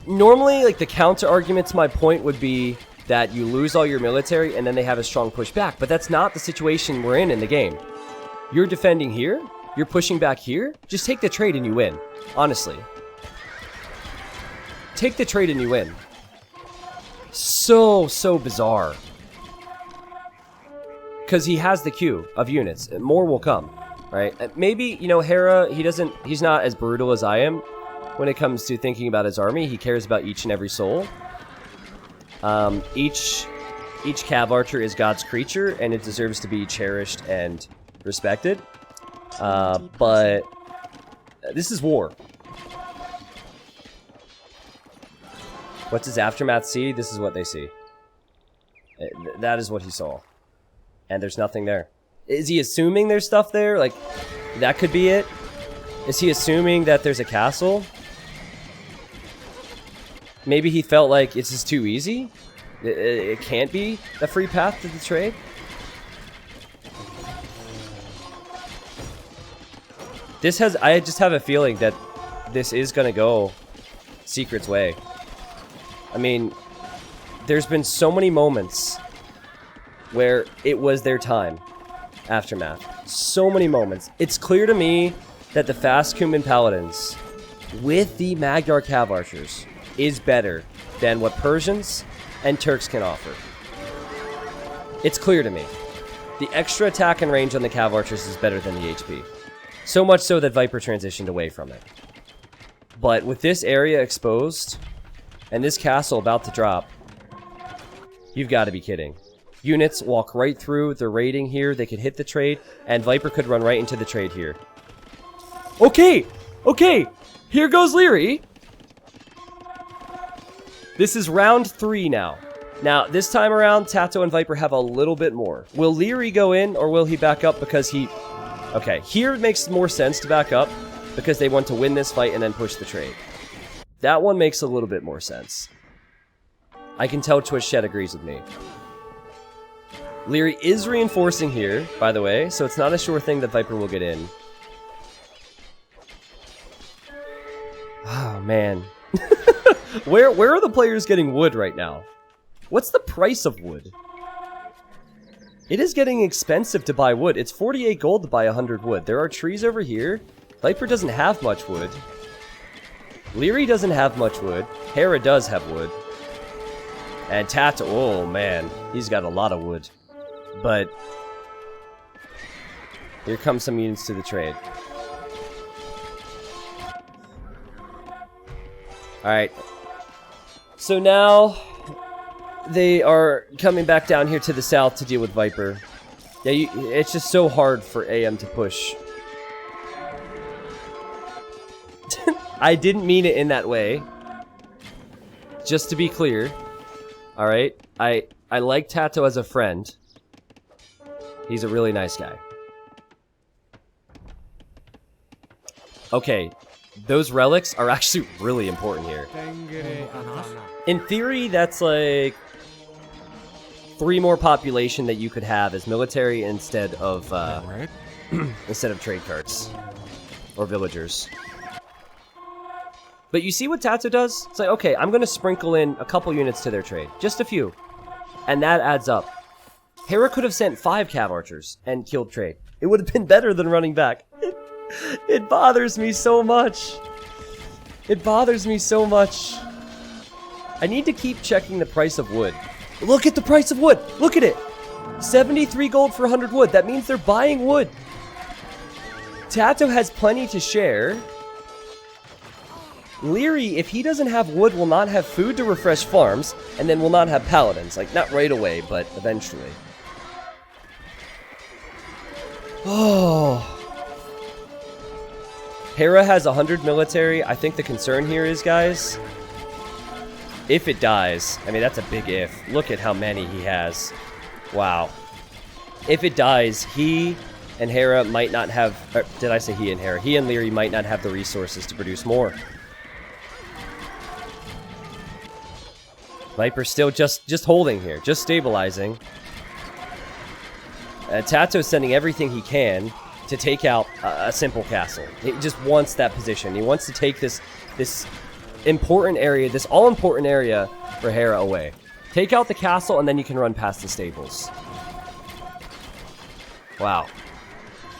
Normally, like, the counter argument to my point would be that you lose all your military and then they have a strong push back, but that's not the situation we're in the game. You're defending here. You're pushing back here. Just take the trade and you win. Honestly. Take the trade and you win. So bizarre. Because he has the queue of units. And more will come. Right? Maybe, you know, Hera, he's not as brutal as I am when it comes to thinking about his army. He cares about each and every soul. Each cav archer is God's creature, and it deserves to be cherished and respected. But this is war. What's his aftermath see? This is what they see. That is what he saw. And there's nothing there. Is he assuming there's stuff there? Like, that could be it? Is he assuming that there's a castle? Maybe he felt like it's just too easy? It can't be a free path to the trade? I just have a feeling that this is gonna go Secret's way. I mean, there's been so many moments where it was their time. Aftermath. So many moments. It's clear to me that the fast Kuman Paladins with the Magyar Cav Archers is better than what Persians and Turks can offer. It's clear to me. The extra attack and range on the Cav Archers is better than the HP. So much so that Viper transitioned away from it. But with this area exposed and this castle about to drop, you've got to be kidding. Units walk right through, they're raiding here, they could hit the trade, and Viper could run right into the trade here. Okay! Okay! Here goes Leary! This is round 3 now. Now, this time around, Tato and Viper have a little bit more. Will Leary go in, or will he back up because he... Okay, here it makes more sense to back up, because they want to win this fight and then push the trade. That one makes a little bit more sense. I can tell Twitch Chat agrees with me. Leary is reinforcing here, by the way, so it's not a sure thing that Viper will get in. Oh, man. Where are the players getting wood right now? What's the price of wood? It is getting expensive to buy wood. It's 48 gold to buy 100 wood. There are trees over here. Viper doesn't have much wood. Leary doesn't have much wood. Hera does have wood. And Tato, oh man, he's got a lot of wood. But here comes some units to the trade. Alright. So now they are coming back down here to the south to deal with Viper. Yeah, it's just so hard for AM to push. I didn't mean it in that way. Just to be clear. Alright? I like Tato as a friend. He's a really nice guy. Okay, those relics are actually really important here. In theory, that's like 3 more population that you could have as military instead of trade carts or villagers. But you see what Tato does? It's like, okay, I'm gonna sprinkle in a couple units to their trade, just a few, and that adds up. Hera could have sent 5 Cav Archers and killed trade. It would have been better than running back. It bothers me so much. It bothers me so much. I need to keep checking the price of wood. Look at the price of wood. Look at it. 73 gold for 100 wood. That means they're buying wood. Tato has plenty to share. Leary, if he doesn't have wood, will not have food to refresh farms, and then will not have paladins. Like, not right away, but eventually. Oh. Hera has 100 military. I think the concern here is, guys, if it dies, I mean, that's a big if. Look at how many he has. Wow. If it dies, he and Hera might not have... Or did I say he and Hera? He and Leary might not have the resources to produce more. Viper's still just holding here, just stabilizing. Tato's sending everything he can to take out a simple castle. He just wants that position. He wants to take this important area, this all-important area for Hera away. Take out the castle, and then you can run past the stables. Wow.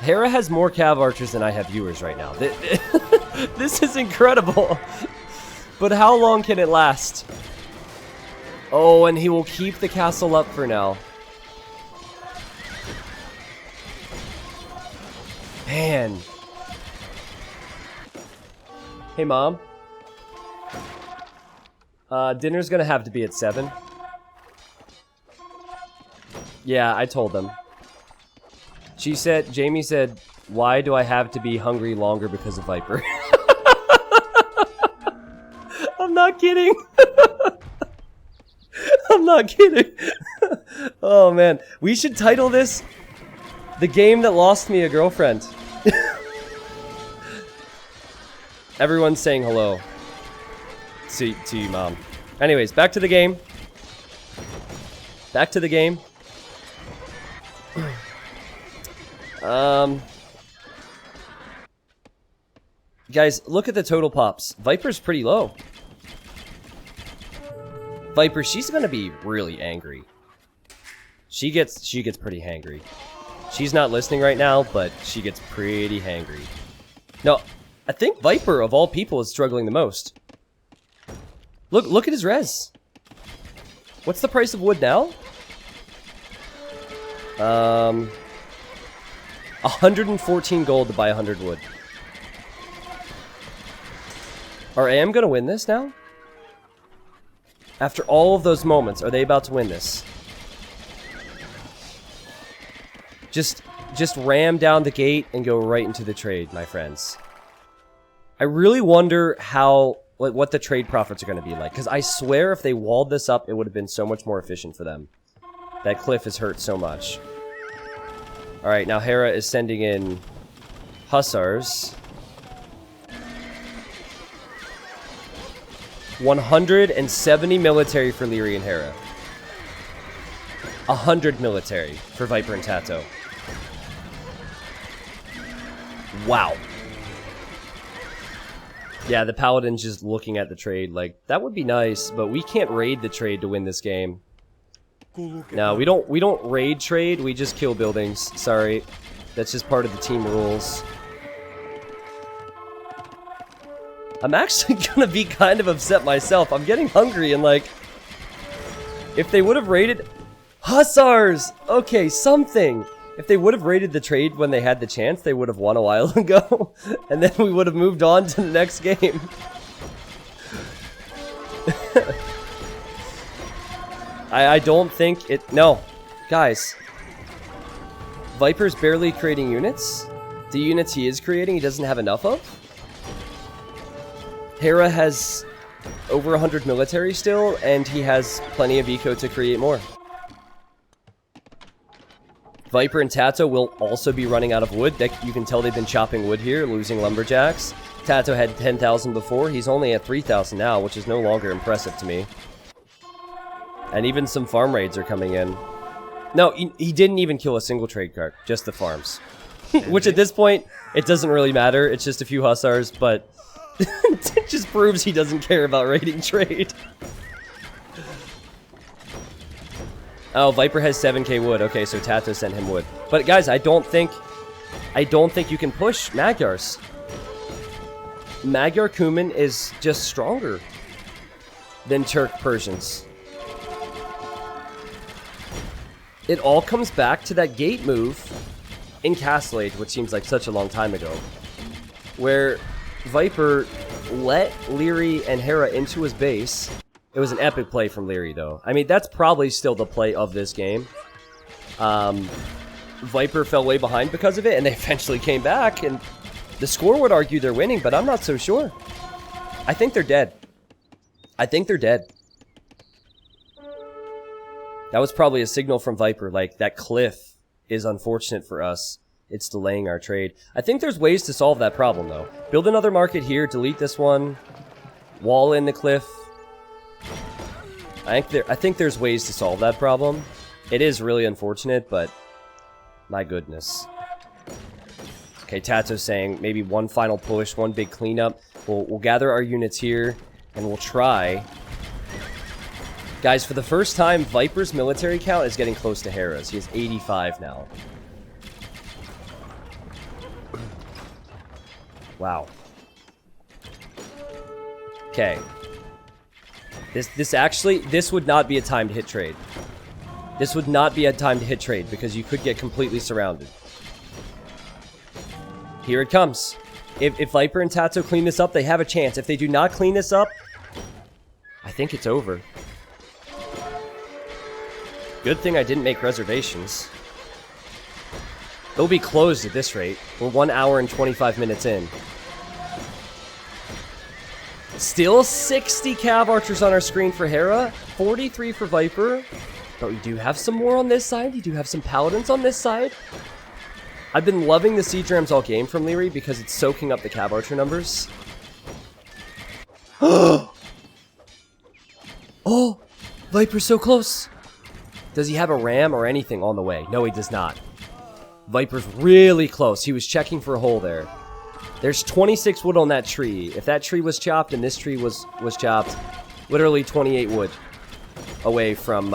Hera has more cav archers than I have viewers right now. This is incredible. But how long can it last? Oh, and he will keep the castle up for now. Man. Hey, Mom. Dinner's gonna have to be at 7. Yeah, I told them. Jamie said, why do I have to be hungry longer because of Viper? I'm not kidding. I'm not kidding. Oh man, we should title this The Game That Lost Me a Girlfriend. Everyone's saying hello to you, Mom. Anyways, back to the game. Back to the game. Guys, look at the total pops. Viper's pretty low. Viper, she's gonna be really angry. She gets pretty hangry. She's not listening right now, but she gets pretty hangry. No, I think Viper, of all people, is struggling the most. Look at his res. What's the price of wood now? 114 gold to buy 100 wood. Are AM gonna win this now? After all of those moments, are they about to win this? Just ram down the gate and go right into the trade, my friends. I really wonder what the trade profits are going to be like, because I swear if they walled this up, it would have been so much more efficient for them. That cliff has hurt so much. Alright, now Hera is sending in Hussars. 170 military for Leary and Hera. 100 military for Viper and Tato. Wow. Yeah, the Paladin's just looking at the trade like, that would be nice, but we can't raid the trade to win this game. No, we don't raid trade, we just kill buildings. Sorry. That's just part of the team rules. I'm actually gonna be kind of upset myself. I'm getting hungry and like, if they would have raided Hussars! Okay, something! If they would have raided the trade when they had the chance, they would have won a while ago. And then we would have moved on to the next game. I don't think it... No. Guys. Viper's barely creating units. The units he is creating, he doesn't have enough of. Hera has over 100 military still, and he has plenty of eco to create more. Viper and Tato will also be running out of wood. You can tell they've been chopping wood here, losing lumberjacks. Tato had 10,000 before. He's only at 3,000 now, which is no longer impressive to me. And even some farm raids are coming in. No, he didn't even kill a single trade cart, just the farms. Which at this point, it doesn't really matter. It's just a few Hussars, but it just proves he doesn't care about raiding trade. Oh, Viper has 7k wood. Okay, so Tato sent him wood. But guys, I don't think you can push Magyars. Magyar Cuman is just stronger than Turk Persians. It all comes back to that gate move in Castle Age, which seems like such a long time ago, where Viper let Leary and Hera into his base. It was an epic play from Leary, though. I mean, that's probably still the play of this game. Viper fell way behind because of it, and they eventually came back, and the score would argue they're winning, but I'm not so sure. I think they're dead. I think they're dead. That was probably a signal from Viper, like, that cliff is unfortunate for us. It's delaying our trade. I think there's ways to solve that problem, though. Build another market here, delete this one, wall in the cliff. I think there's ways to solve that problem. It is really unfortunate, but my goodness. Okay, Tato's saying maybe one final push, one big cleanup. We'll gather our units here, and we'll try. Guys, for the first time, Viper's military count is getting close to Hera's. He has 85 now. Wow. Okay. This would not be a time to hit trade. This would not be a time to hit trade because you could get completely surrounded. Here it comes. If Viper and Tato clean this up, they have a chance. If they do not clean this up, I think it's over. Good thing I didn't make reservations. They'll be closed at this rate. We're 1 hour and 25 minutes in. Still 60 Cav Archers on our screen for Hera, 43 for Viper. But we do have some more on this side. You do have some Paladins on this side. I've been loving the Siege Rams all game from Leary because it's soaking up the Cav Archer numbers. Oh! Viper's so close. Does he have a ram or anything on the way? No, he does not. Viper's really close. He was checking for a hole there. There's 26 wood on that tree. If that tree was chopped and this tree was chopped, literally 28 wood away from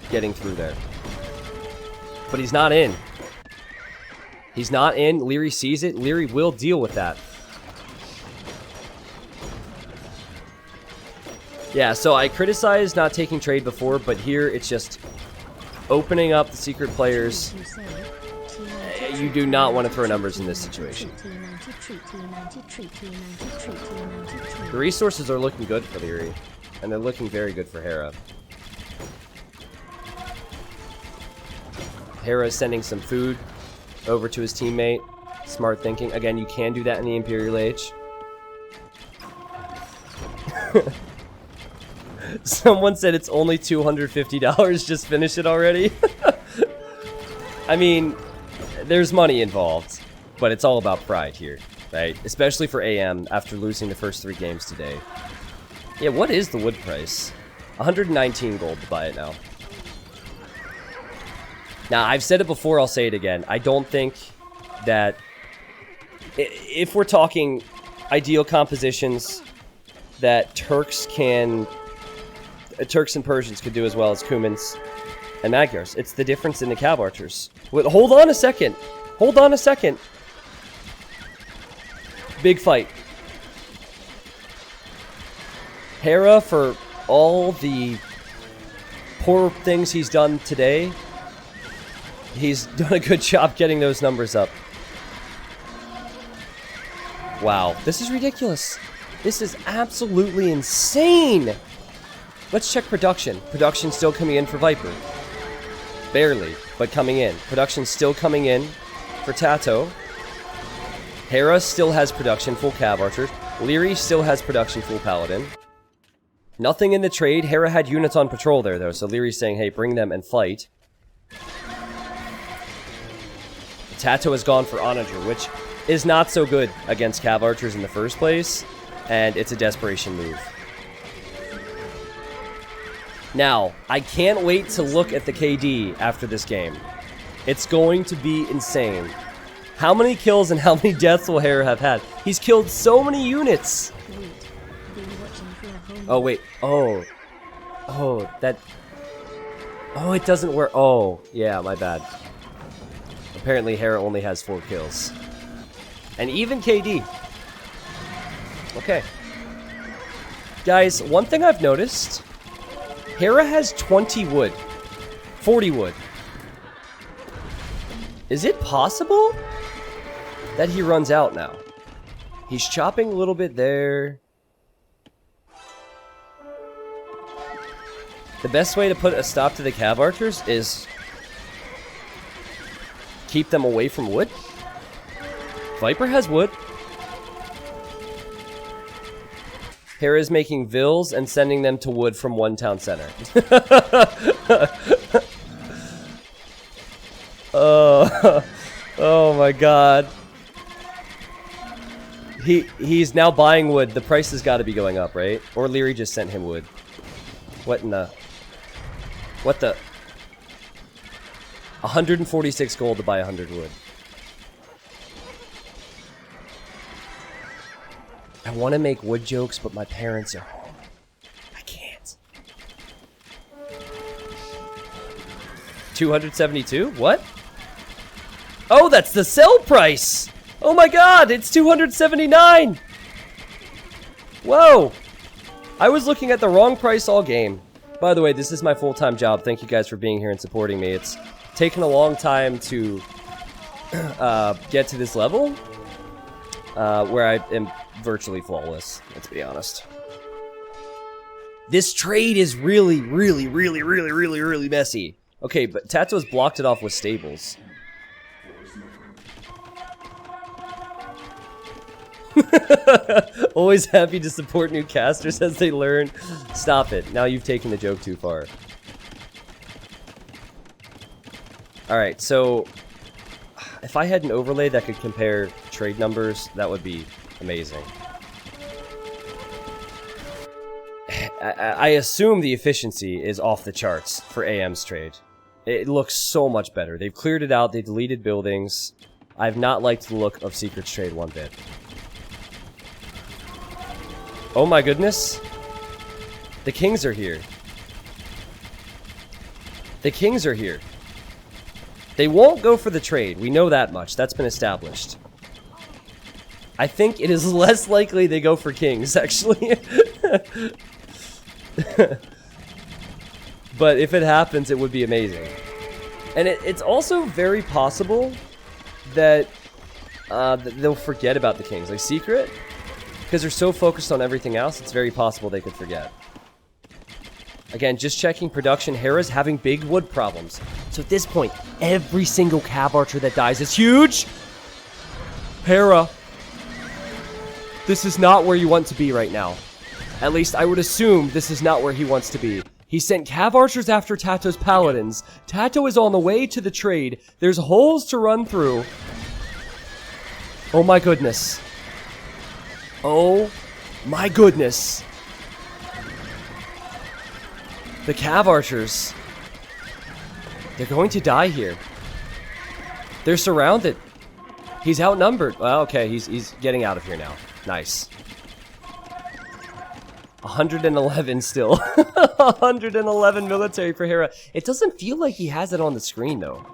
getting through there. But he's not in. He's not in. Leary sees it. Leary will deal with that. Yeah, so I criticized not taking trade before, but here it's just opening up the secret players. You do not want to throw numbers in this situation. The resources are looking good for Leary, and they're looking very good for Hera. Hera is sending some food over to his teammate. Smart thinking. Again, you can do that in the Imperial Age. Someone said it's only $250. Just finish it already. I mean, there's money involved, but it's all about pride here, right? Especially for AM after losing the first 3 games today. Yeah, what is the wood price? 119 gold to buy it now. Now, I've said it before, I'll say it again. I don't think that if we're talking ideal compositions that Turks and Persians could do as well as Cumans and Magyars. It's the difference in the Cav Archers. Wait, hold on a second. Hold on a second. Big fight. Hera, for all the poor things he's done today, he's done a good job getting those numbers up. Wow, this is ridiculous. This is absolutely insane. Let's check production. Production's still coming in for Viper. Barely, but coming in. Production's still coming in for Tato. Hera still has production, full Cav Archer. Leary still has production, full Paladin. Nothing in the trade. Hera had units on patrol there, though, so Leary's saying, hey, bring them and fight. Tato has gone for Onager, which is not so good against Cav Archers in the first place, and it's a desperation move. Now, I can't wait to look at the KD after this game. It's going to be insane. How many kills and how many deaths will Hera have had? He's killed so many units! Oh, wait. Oh. Oh, that... Oh, it doesn't work. Oh, yeah, my bad. Apparently, Hera only has 4 kills. And even KD. Okay. Guys, one thing I've noticed... Hera has 20 wood. 40 wood. Is it possible that he runs out now? He's chopping a little bit there. The best way to put a stop to the Cav Archers is keep them away from wood. Viper has wood. Hera is making vills and sending them to wood from one town center. Oh my god. He's now buying wood. The price has got to be going up, right? Or Leary just sent him wood. What in the... What the... 146 gold to buy 100 wood. I want to make wood jokes, but my parents are home. I can't. 272? What? Oh, that's the sell price! Oh my god, it's 279! Whoa! I was looking at the wrong price all game. By the way, this is my full-time job. Thank you guys for being here and supporting me. It's taken a long time to get to this level, where I am virtually flawless, let's be honest. This trade is really messy. Okay, but Tato's blocked it off with stables. Always happy to support new casters as they learn. Stop it. Now you've taken the joke too far. Alright, so if I had an overlay that could compare trade numbers, that would be amazing. I assume the efficiency is off the charts for AM's trade. It looks so much better. They've cleared it out, they deleted buildings. I've not liked the look of Secret's trade one bit. Oh my goodness. The kings are here. The kings are here. They won't go for the trade. We know that much. That's been established. I think it is less likely they go for kings, actually. But if it happens, it would be amazing. And it's also very possible that they'll forget about the kings. Like Secret, because they're so focused on everything else, it's very possible they could forget. Again, just checking production. Hera's having big wood problems. So at this point, every single Cav Archer that dies is huge! Hera, this is not where you want to be right now. At least I would assume this is not where he wants to be. He sent Cav Archers after Tato's Paladins. Tato is on the way to the trade. There's holes to run through. Oh my goodness. Oh my goodness. The Cav Archers. They're going to die here. They're surrounded. He's outnumbered. Well, okay, he's getting out of here now. Nice. 111 still. 111 military for Hera. It doesn't feel like he has it on the screen, though.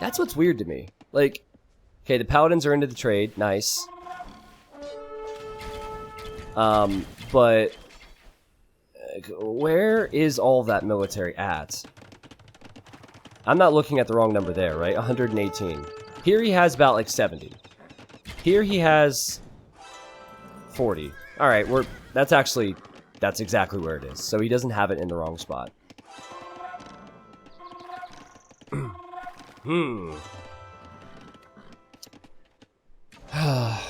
That's what's weird to me. Like, okay, the Paladins are into the trade. Nice. But where is all that military at? I'm not looking at the wrong number there, right? 118. Here he has about like 70. Here he has 40. All right, that's exactly where it is. So he doesn't have it in the wrong spot.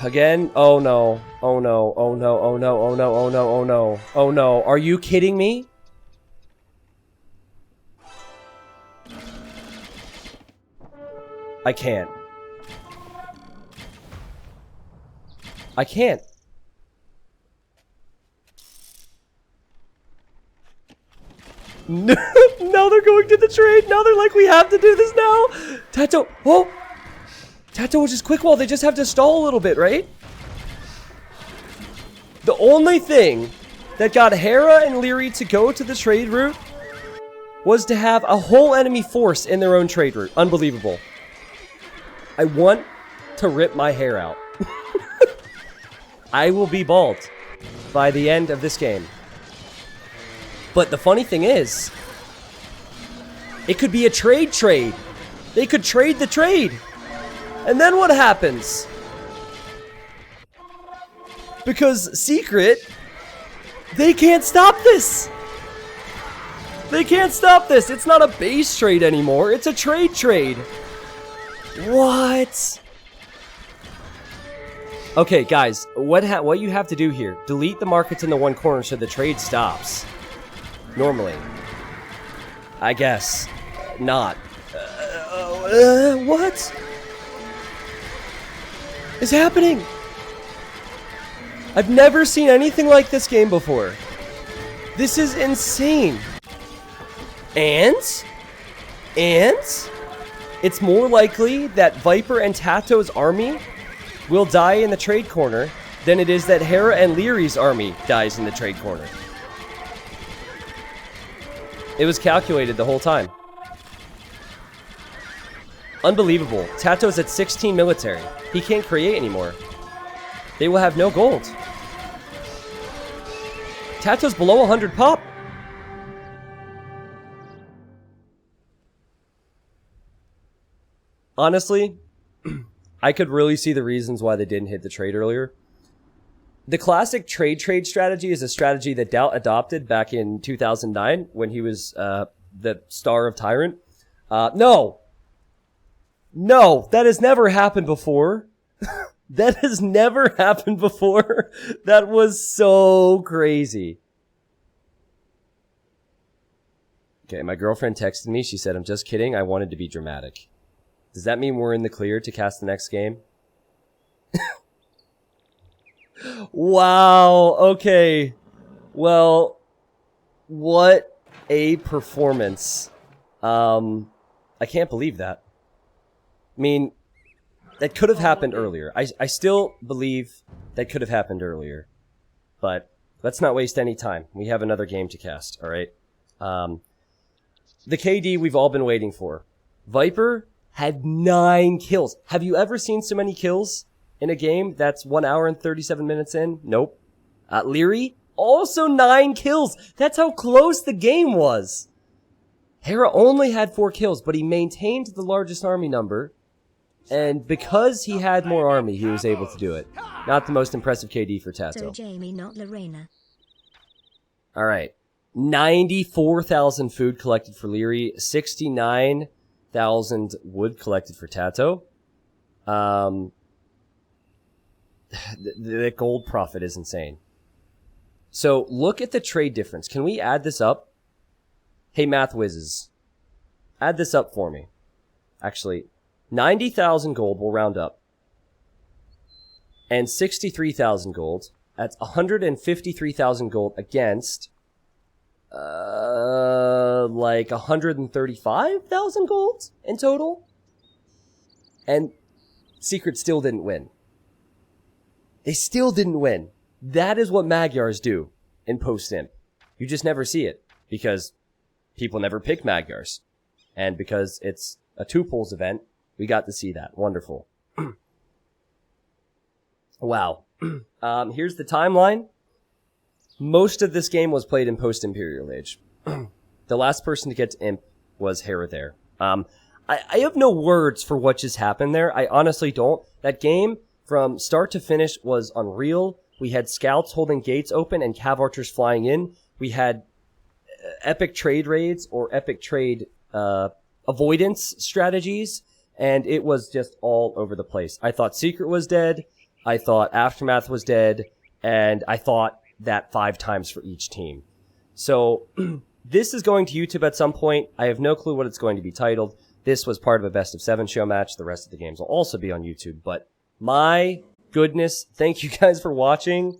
Again? Oh no. Oh no. Oh no. Oh no. Oh no. Oh no. Oh no. Oh no. Are you kidding me? I can't. I can't. No, now they're going to the trade. Now they're like, we have to do this now. Tato, oh, Tato will just quick wall. They just have to stall a little bit, right? The only thing that got Hera and Leary to go to the trade route was to have a whole enemy force in their own trade route. Unbelievable. I want to rip my hair out. I will be bald by the end of this game. But the funny thing is, it could be a trade. They could trade the trade. And then what happens? Because Secret, they can't stop this. They can't stop this. It's not a base trade anymore. It's a trade. What? Okay, guys, what you have to do here, delete the markets in the one corner so the trade stops. Normally. I guess. Not. What is happening? I've never seen anything like this game before. This is insane. And it's more likely that Viper and Tato's army will die in the trade corner than it is that Hera and Leary's army dies in the trade corner. It was calculated the whole time. Unbelievable. Tato's at 16 military. He can't create anymore. They will have no gold. Tato's below 100 pop. Honestly, I could really see the reasons why they didn't hit the trade earlier. The classic trade strategy is a strategy that Doubt adopted back in 2009 when he was the star of Tyrant. No, that has never happened before. That has never happened before. That was so crazy. Okay, my girlfriend texted me. She said, I'm just kidding. I wanted to be dramatic. Does that mean we're in the clear to cast the next game? Wow. Okay. Well, what a performance. I can't believe that. I mean, that could have happened earlier. I still believe that could have happened earlier. But let's not waste any time. We have another game to cast, all right? The KD we've all been waiting for. Viper had 9 kills. Have you ever seen so many kills in a game that's 1 hour and 37 minutes in? Nope. Leary, also 9 kills. That's how close the game was. Hera only had 4 kills, but he maintained the largest army number. And because he had more army, he was able to do it. Not the most impressive KD for Tato. So Jamie, not Lorena. All right. 94,000 food collected for Leary. 69,000 wood collected for Tato. The gold profit is insane. So look at the trade difference. Can we add this up? Hey, math whizzes. Add this up for me. Actually, 90,000 gold, we'll round up. And 63,000 gold. That's 153,000 gold against, like 135,000 gold in total. And Secret still didn't win. They still didn't win. That is what Magyars do in Post-imp. You just never see it because people never pick Magyars. And because it's a 2-pulls event, we got to see that. Wonderful. Wow. Here's the timeline. Most of this game was played in Post-Imperial Age. The last person to get to Imp was Hera there. I have no words for what just happened there. I honestly don't. That game, from start to finish, was unreal. We had scouts holding gates open and cav archers flying in. We had epic trade raids or epic trade avoidance strategies. And it was just all over the place. I thought Secret was dead. I thought Aftermath was dead. And I thought that 5 times for each team. So this is going to YouTube at some point. I have no clue what it's going to be titled. This was part of a best of 7 show match. The rest of the games will also be on YouTube. But my goodness, thank you guys for watching.